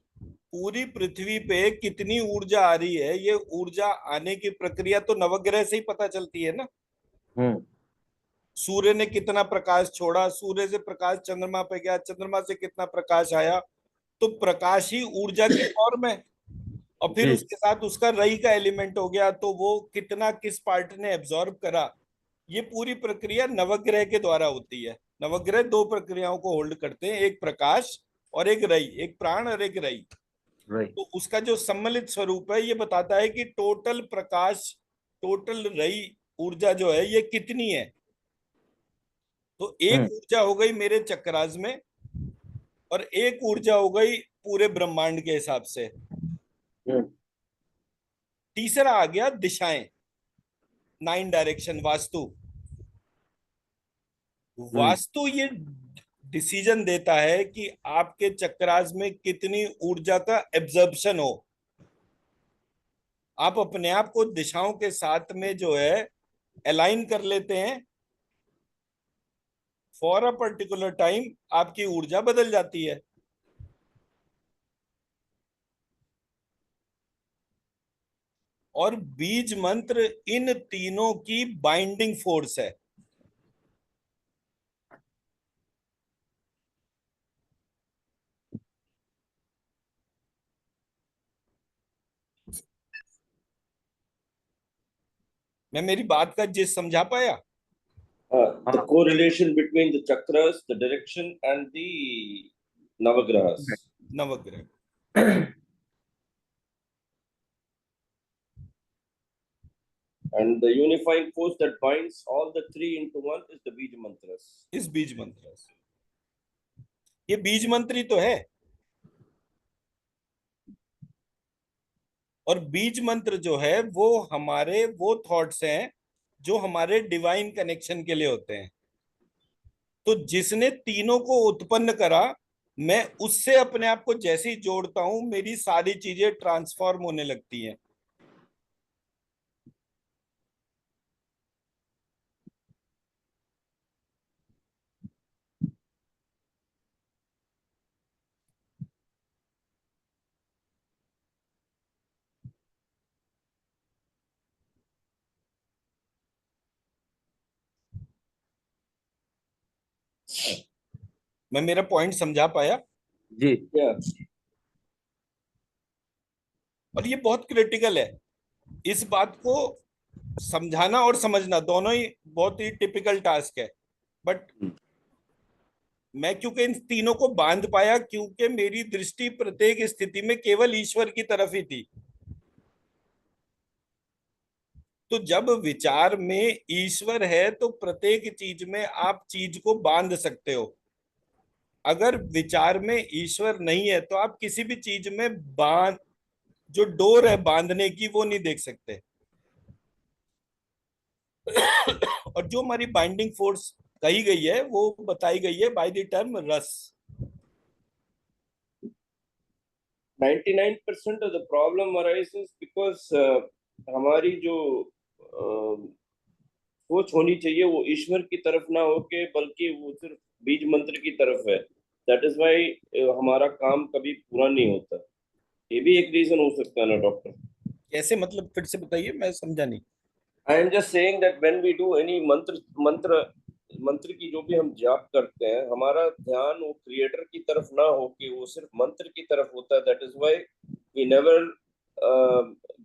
पूरी पृथ्वी पे कितनी ऊर्जा आ रही है, ये ऊर्जा आने की प्रक्रिया तो नवग्रह से ही पता चलती है ना। हम्म। सूर्य ने कितना प्रकाश छोड़ा, सूर्य से प्रकाश चंद्रमा पे गया, चंद्रमा से कितना प्रकाश आया, तो प्रकाश ही ऊर्जा की फॉर्म है। और फिर जी। उसके साथ उसका रई का एलिमेंट हो गया, तो वो कितना किस पार्ट ने एब्जॉर्ब करा। ये पूरी प्रक्रिया नवग्रह के द्वारा होती है। नवग्रह दो प्रक्रियाओं को होल्ड करते हैं, एक प्रकाश और एक रई, एक प्राण और एक रई। राइट। तो उसका जो सम्मिलित स्वरूप है ये बताता है कि टोटल प्रकाश, टोटल रई ऊर्जा जो है ये कितनी है। तो एक हम्म। ऊर्जा हो गई मेरे चक्रास में, और एक ऊर्जा हो गई पूरे ब्रह्मांड के हिसाब से। हम्म। तीसरा आ गया दिशाएं, 9 डायरेक्शन, वास्तु। हम्म। वास्तु ये डिसीजन देता है कि आपके चक्रास में कितनी ऊर्जा का एब्जॉर्प्शन हो। आप अपने आप को दिशाओं के साथ में जो है अलाइन कर लेते हैं, फॉर अ पर्टिकुलर टाइम आपकी ऊर्जा बदल जाती है। और बीज मंत्र इन तीनों की बाइंडिंग फोर्स है। मैं मेरी बात का जिस समझा पाया? The correlation between the chakras, the direction, and the navagrahas. नवग्रह। And the unifying force that binds all the three into one is the Bij Mantras. इस बीज मंत्र से, ये बीज मंत्री तो है। और बीज मंत्र जो है वो हमारे वो थॉट्स हैं जो हमारे डिवाइन कनेक्शन के लिए होते हैं। तो जिसने तीनों को उत्पन्न करा, मैं उससे अपने आप को जैसे ही जोड़ता हूं मेरी सारी चीजें ट्रांसफॉर्म होने लगती हैं। मैं मेरा पॉइंट समझा पाया? जी। Yeah. और ये बहुत क्रिटिकल है। इस बात को समझाना और समझना दोनों ही बहुत ही टिपिकल टास्क है। बट मैं क्योंकि इन तीनों को बांध पाया, क्योंकि मेरी दृष्टि प्रत्येक स्थिति में केवल ईश्वर की तरफ ही थी। तो जब विचार में ईश्वर है तो प्रत्येक चीज में आप चीज को बांध सकते हो। अगर विचार में ईश्वर नहीं है तो आप किसी भी चीज में बांध, जो डोर है बांधने की, वो नहीं देख सकते। और जो हमारी बाइंडिंग फोर्स कही गई है वो बताई गई है बाय द टर्म रस। 99% of the problem arises because हमारी जो सोच होनी चाहिए वो ईश्वर की तरफ ना होके बल्कि वो सिर्फ बीज मंत्र की तरफ है। दैट इज वाई हमारा काम कभी पूरा नहीं होता। ये भी एक रीजन हो सकता है ना डॉक्टर? कैसे, मतलब फिर से बताइए, मैं समझा नहीं। I am just saying that when we do any mantra mantra मंत्र की जो भी हम जाप करते हैं, हमारा ध्यान वो क्रिएटर की तरफ ना हो कि वो सिर्फ मंत्र की तरफ होता है। That is why we never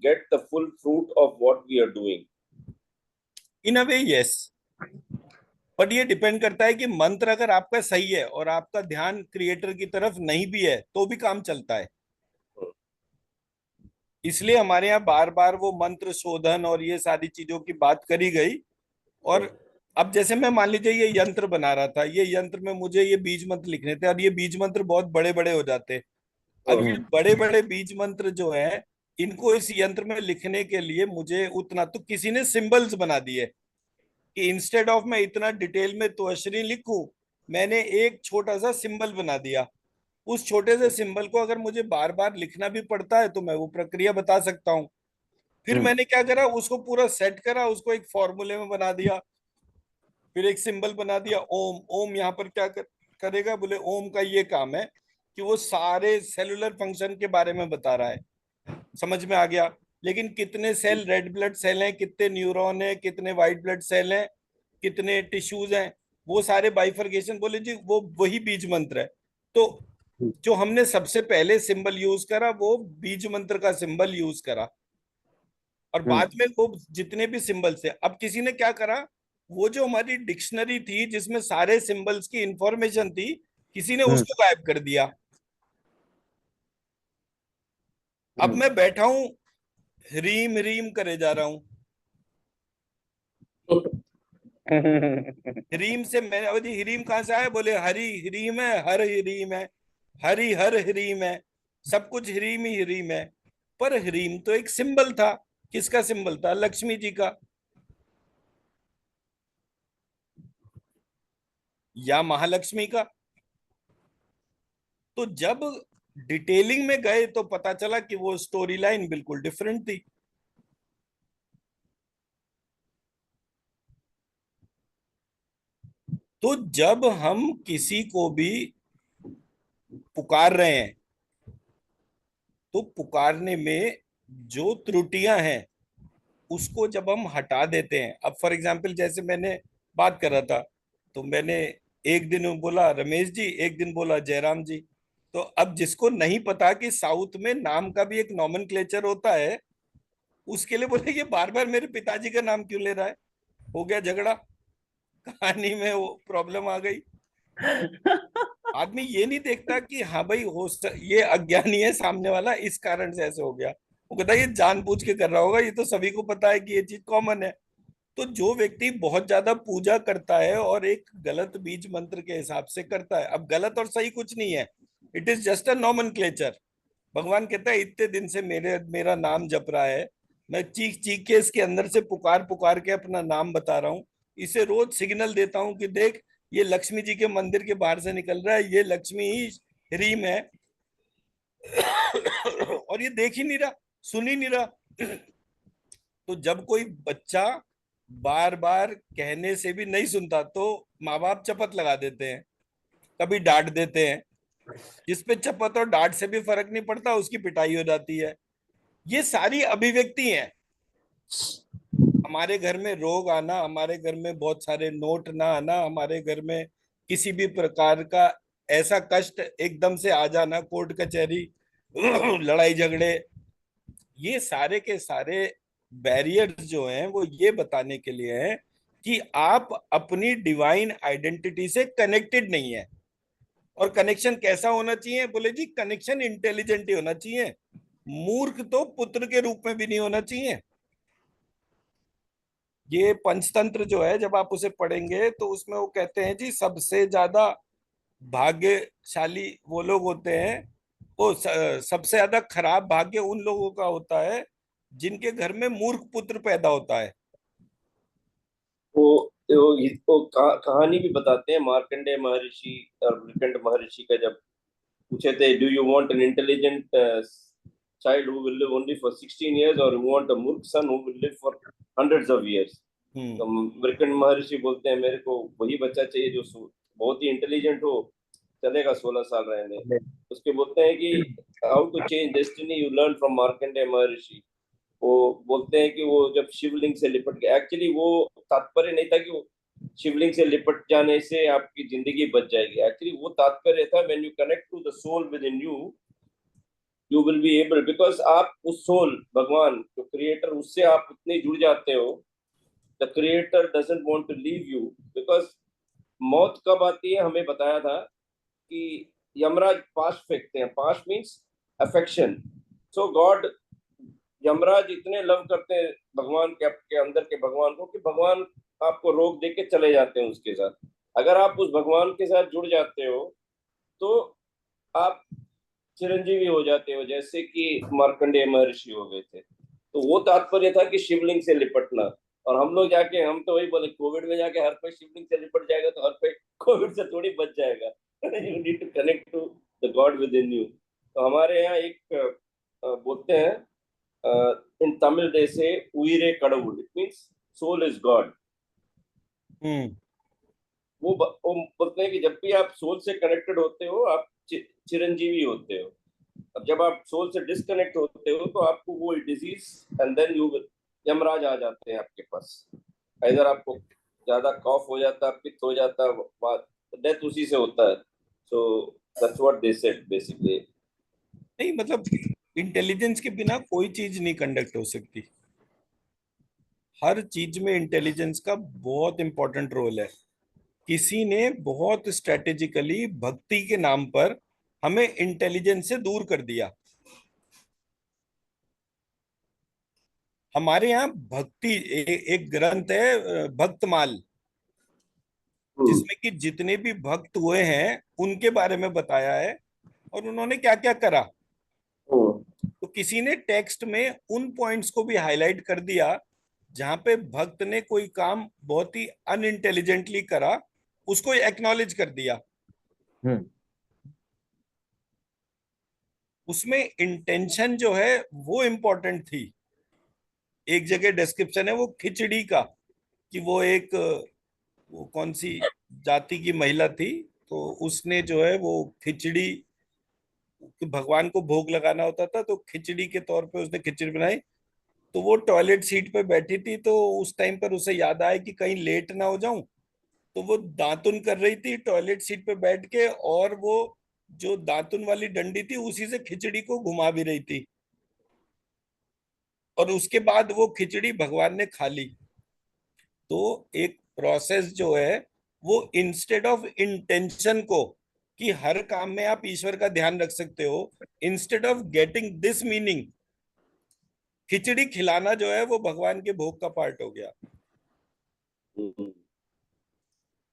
get the full fruit of what we are doing. In a way yes, but ये डिपेंड करता है कि मंत्र अगर आपका सही है और आपका ध्यान क्रिएटर की तरफ नहीं भी है तो भी काम चलता है। इसलिए हमारे यहाँ बार बार वो मंत्र शोधन और ये सारी चीजों की बात करी गई। और अब जैसे मैं मान लीजिए ये यंत्र बना रहा था, ये यंत्र में मुझे ये बीज मंत्र लिखने थे और ये बीज मंत्र बहुत बड़े बड़े हो जाते। अब ये हम्म। बड़े बड़े बीज मंत्र जो है इनको इस यंत्र में लिखने के लिए मुझे उतना, तो किसी ने सिंबल्स बना दिए कि इंस्टेड ऑफ मैं इतना डिटेल में तुअशरी लिखूं, मैंने एक छोटा सा सिंबल बना दिया। उस छोटे से सिंबल को अगर मुझे बार बार लिखना भी पड़ता है तो मैं वो प्रक्रिया बता सकता हूँ। फिर हम्म। मैंने क्या करा, उसको पूरा सेट करा, उसको एक फॉर्मूले में बना दिया, फिर एक सिंबल बना दिया ओम। ओम यहाँ पर क्या करेगा, बोले ओम का ये काम है कि वो सारे सेलुलर फंक्शन के बारे में बता रहा है। समझ में आ गया। लेकिन कितने सेल रेड ब्लड सेल हैं, कितने न्यूरॉन है, कितने व्हाइट ब्लड सेल हैं, कितने टिश्यूज हैं, वो सारे बाइफरकेशन, बोले जी वो वही बीज मंत्र है। तो जो हमने सबसे पहले सिंबल यूज करा वो बीज मंत्र का सिंबल यूज करा, और हम्म। बाद में वो जितने भी सिंबल्स थे, अब किसी ने क्या करा, वो जो हमारी डिक्शनरी थी जिसमें सारे सिंबल्स की इंफॉर्मेशन थी, किसी ने हम्म। उसको गायब कर दिया। अब हम्म। मैं बैठा हूं, रीम रीम करे जा रहा हूं। हीरीम से मैंने, अभी हीरीम कहाँ से आया, बोले हरी हीरीम है, हर हीरीम है, हरी हर हीरीम है, सब कुछ हीरीम ही हीरीम है। पर हीरीम तो एक सिंबल था। किसका सिंबल था? लक्ष्मी जी का या महालक्ष्मी का। तो जब डिटेलिंग में गए तो पता चला कि वो स्टोरी लाइन बिल्कुल डिफरेंट थी। तो जब हम किसी को भी पुकार रहे हैं तो पुकारने में जो त्रुटियां हैं उसको जब हम हटा देते हैं, अब फॉर एग्जाम्पल जैसे मैंने बात कर रहा था, तो मैंने एक दिन बोला रमेश जी, एक दिन बोला जयराम जी। तो अब जिसको नहीं पता कि साउथ में नाम का भी एक नॉमेनक्लेचर होता है, उसके लिए बोले ये बार बार मेरे पिताजी का नाम क्यों ले रहा है, हो गया झगड़ा, कहानी में वो प्रॉब्लम आ गई। आदमी ये नहीं देखता कि हाँ भाई ये अज्ञानी है सामने वाला, इस कारण से ऐसे हो गया। वो कहता है ये जानबूझ के कर रहा होगा, ये तो सभी को पता है कि ये चीज कॉमन है। तो जो व्यक्ति बहुत ज्यादा पूजा करता है और एक गलत बीज मंत्र के हिसाब से करता है, अब गलत और सही कुछ नहीं है, it is just a nomenclature. भगवान कहता है इतने दिन से मेरा नाम जप रहा है, मैं चीख चीख के इसके अंदर से पुकार पुकार के अपना नाम बता रहा हूँ, इसे रोज सिग्नल देता हूँ कि देख ये लक्ष्मी जी के मंदिर के बाहर से निकल रहा है, ये लक्ष्मी ही रीम है। और ये देख ही नहीं रहा, सुन ही नहीं रहा। तो जब कोई बच्चा बार बार कहने से भी नहीं सुनता तो माँ बाप चपत लगा देते हैं, कभी डांट देते हैं। जिस पे चपत और डांट से भी फर्क नहीं पड़ता उसकी पिटाई हो जाती है। ये सारी अभिव्यक्ति हैं। हमारे घर में रोग आना, हमारे घर में बहुत सारे नोट ना आना, हमारे घर में किसी भी प्रकार का ऐसा कष्ट एकदम से आ जाना, कोर्ट कचहरी, लड़ाई झगड़े, ये सारे के सारे बैरियर्स जो हैं वो ये बताने के लिए हैं कि आप अपनी डिवाइन आइडेंटिटी से कनेक्टेड नहीं है। और कनेक्शन कैसा होना चाहिए, बोले जी कनेक्शन इंटेलिजेंट ही होना चाहिए, मूर्ख तो पुत्र के रूप में भी नहीं होना चाहिए। ये पंचतंत्र जो है जब आप उसे पढ़ेंगे तो उसमें वो कहते हैं जी सबसे ज्यादा भाग्यशाली वो लोग होते हैं, सबसे ज्यादा खराब भाग्य उन लोगों का होता है जिनके घर में मूर्ख पुत्र पैदा होता है। वो कहानी भी बताते हैं, मार्कंडेय महर्षि और मृकंड महर्षि का जब पूछे थे, do you want an intelligent child who will live only for 16 years or you want a मूर्ख son who will live for hundreds of years? तो मृकंड महर्षि बोलते हैं मेरे को वही बच्चा चाहिए जो बहुत ही इंटेलिजेंट हो, चलेगा 16 साल रहने। उसके बोलते हैं कि how to change destiny you learn from Markandeya Maharshi. वो बोलते हैं कि वो जब शिवलिंग से लिपट गए, एक्चुअली वो तात्पर्य नहीं था कि वो शिवलिंग से लिपट जाने से आपकी जिंदगी बच जाएगी। एक्चुअली वो तात्पर्य था when you connect to the soul within you will be able, because आप उस सोल भगवान जो क्रिएटर उससे आप उतने जुड़ जाते हो, the creator doesn't want to leave you. Because मौत कब आती है हमें बताया था कि यमराज पास फेंकते हैं, पास मीन्स अफेक्शन। सो गॉड, यमराज इतने लव करते हैं भगवान के अंदर के भगवान को कि भगवान आपको रोक दे के चले जाते हैं। उसके साथ अगर आप उस भगवान के साथ जुड़ जाते हो तो आप चिरंजीवी हो जाते हो, जैसे कि मार्कंडेय महर्षि हो गए थे। तो वो तात्पर्य था कि शिवलिंग से लिपटना। और हम लोग जाके, हम तो वही बोले, कोविड में जाके हर कोई शिवलिंग से लिपट जाएगा तो हर कोई कोविड से थोड़ी बच जाएगा। You need to connect to the God within you. तो हमारे यहाँ एक बोलते हैं इन तमिल दे से उइरे कडवुल, it means soul is god. Hmm. वो बोलते हैं कि जब भी आप सोल से कनेक्टेड होते हो आप चिरंजीवी होते हो। अब जब आप सोल से डिस्कनेक्ट होते हो तो आपको वो disease and then you Yamraj आ जाते हैं आपके पास। इधर आपको ज्यादा कॉफ हो जाता है, पित्त हो जाता है, डेथ उसी से होता है। So that's what they said basically. नहीं मतलब इंटेलिजेंस के बिना कोई चीज नहीं कंडक्ट हो सकती। हर चीज में इंटेलिजेंस का बहुत इंपॉर्टेंट रोल है। किसी ने बहुत स्ट्रेटेजिकली भक्ति के नाम पर हमें इंटेलिजेंस से दूर कर दिया। हमारे यहाँ भक्ति एक ग्रंथ है भक्तमाल, जिसमें कि जितने भी भक्त हुए हैं उनके बारे में बताया है और उन्होंने क्या क्या करा। तो किसी ने टेक्स्ट में उन पॉइंट्स को भी हाईलाइट कर दिया जहां पे भक्त ने कोई काम बहुत ही अनइंटेलिजेंटली करा, उसको एक्नॉलेज कर दिया। हम्म। उसमें इंटेंशन जो है वो इम्पोर्टेंट थी। एक जगह डिस्क्रिप्शन है वो खिचड़ी का, कि वो एक वो कौन सी जाति की महिला थी, तो उसने जो है वो खिचड़ी, कि भगवान को भोग लगाना होता था तो खिचड़ी के तौर पे उसने खिचड़ी बनाई। तो वो टॉयलेट सीट पे बैठी थी, तो उस टाइम पर उसे याद आया कि कहीं लेट ना हो जाऊं, तो वो दातुन कर रही थी टॉयलेट सीट पे बैठ के, और वो जो दातुन वाली डंडी थी उसी से खिचड़ी को घुमा भी रही थी। और उसके बाद वो खिचड़ी भगवान ने खा ली। तो एक प्रोसेस जो है वो इंस्टेड ऑफ इंटेंशन को, कि हर काम में आप ईश्वर का ध्यान रख सकते हो, instead of getting this meaning, khichdi खिलाना जो है वो भगवान के भोग का पार्ट हो गया।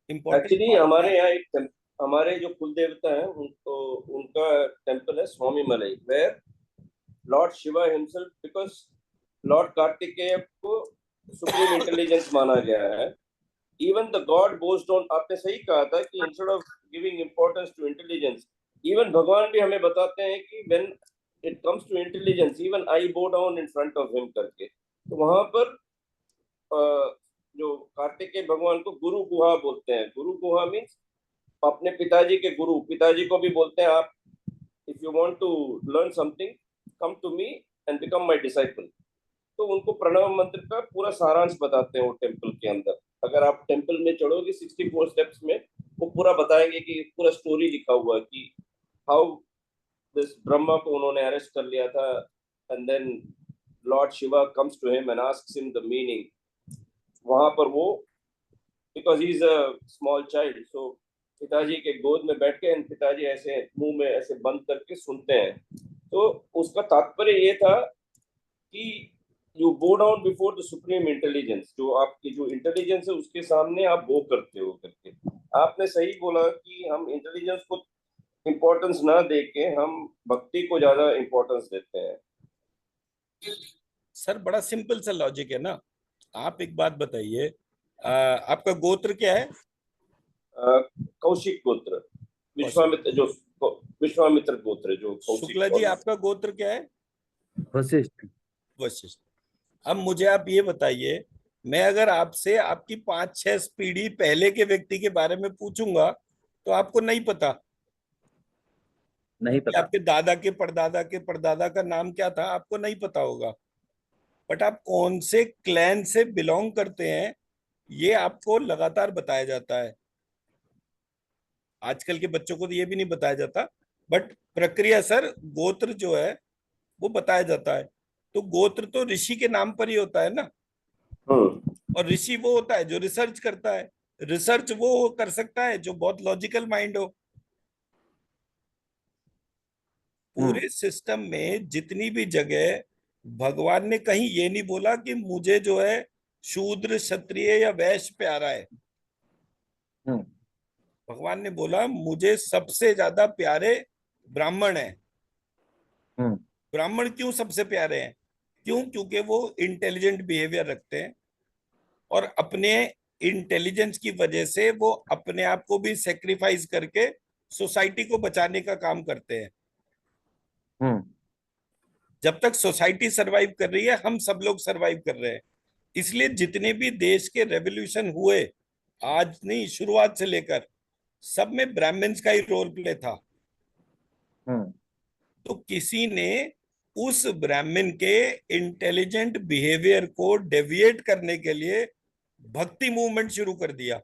इम्पोर्टेंट एक्चुअली पार्ट था। हमारे यहाँ हमारे जो कुल देवता हैं उनको, उनका टेम्पल है Swamimalai, where Lord Shiva himself, because Lord Kartikeya को सुप्रीम इंटेलिजेंस माना गया है। Even the God bowed on, आपने सही कहा था कि instead of giving importance to intelligence, even भगवान भी हमें बताते हैं कि when it comes to intelligence even I bow down in front of him करके। तो वहां पर जो कार्तिकेय भगवान को गुरु गुहा बोलते हैं। गुरु गुहा मीन्स अपने पिताजी के गुरु, पिताजी को भी बोलते हैं आप, if you want to learn something come to me and become my disciple. तो उनको प्रणव मंत्र का पूरा सारांश बताते हैं वो टेम्पल के अंदर। अगर आप टेम्पल में चढ़ोगे 64 स्टेप्स में, वो पूरा बताएंगे कि पूरा स्टोरी लिखा हुआ है कि हाउ दिस ब्रह्मा को उन्होंने अरेस्ट कर लिया था and then lord Shiva comes to him and asks him the meaning. वहां पर वो, because he is a small child, so पिताजी के गोद में बैठ के पिताजी ऐसे मुंह में ऐसे बंद करके सुनते हैं। तो उसका तात्पर्य ये था कि यू बो down before the supreme intelligence, जो आपकी जो इंटेलिजेंस है उसके सामने आप वो करते हो करके। आपने सही बोला कि हम इंटेलिजेंस को इम्पोर्टेंस ना दे के हम भक्ति को ज्यादा इम्पोर्टेंस देते हैं। सर बड़ा सिंपल सा लॉजिक है ना। आप एक बात बताइए, आपका गोत्र क्या है? कौशिक गोत्र, कौशिक। विश्वामित्र जो विश्वामित्र गोत्र जो शुक्ला कौशिक जी, और आपका गोत्र क्या है? वशिष्ठ। वशिष्ठ। अब मुझे आप ये बताइए, मैं अगर आपसे आपकी 5-6 पीढ़ी पहले के व्यक्ति के बारे में पूछूंगा तो आपको नहीं पता नहीं कि पता। आपके दादा के परदादा का नाम क्या था, आपको नहीं पता होगा। बट आप कौन से क्लैन से बिलोंग करते हैं ये आपको लगातार बताया जाता है। आजकल के बच्चों को तो ये भी नहीं बताया जाता, बट प्रक्रिया सर, गोत्र जो है वो बताया जाता है। तो गोत्र तो ऋषि के नाम पर ही होता है ना। हम्म और ऋषि वो होता है जो रिसर्च करता है। रिसर्च वो कर सकता है जो बहुत लॉजिकल माइंड हो। हम्म। पूरे सिस्टम में जितनी भी जगह भगवान ने कहीं ये नहीं बोला कि मुझे जो है शूद्र क्षत्रिय या वैश्य प्यारा है। हम्म। भगवान ने बोला मुझे सबसे ज्यादा प्यारे ब्राह्मण है। हम्म। ब्राह्मण क्यों सबसे प्यारे हैं? क्यों? क्योंकि वो इंटेलिजेंट बिहेवियर रखते हैं और अपने इंटेलिजेंस की वजह से वो अपने आप को भी सेक्रीफाइस करके सोसाइटी को बचाने का काम करते हैं। हम्म। जब तक सोसाइटी सरवाइव कर रही है, हम सब लोग सरवाइव कर रहे हैं। इसलिए जितने भी देश के रेवोल्यूशन हुए, आज नहीं, शुरुआत से लेकर, सब में ब्राह्मण्स का ही रोल प्ले था। हम्म। तो किसी ने उस ब्राह्मण के इंटेलिजेंट बिहेवियर को डेविएट करने के लिए भक्ति मूवमेंट शुरू कर दिया।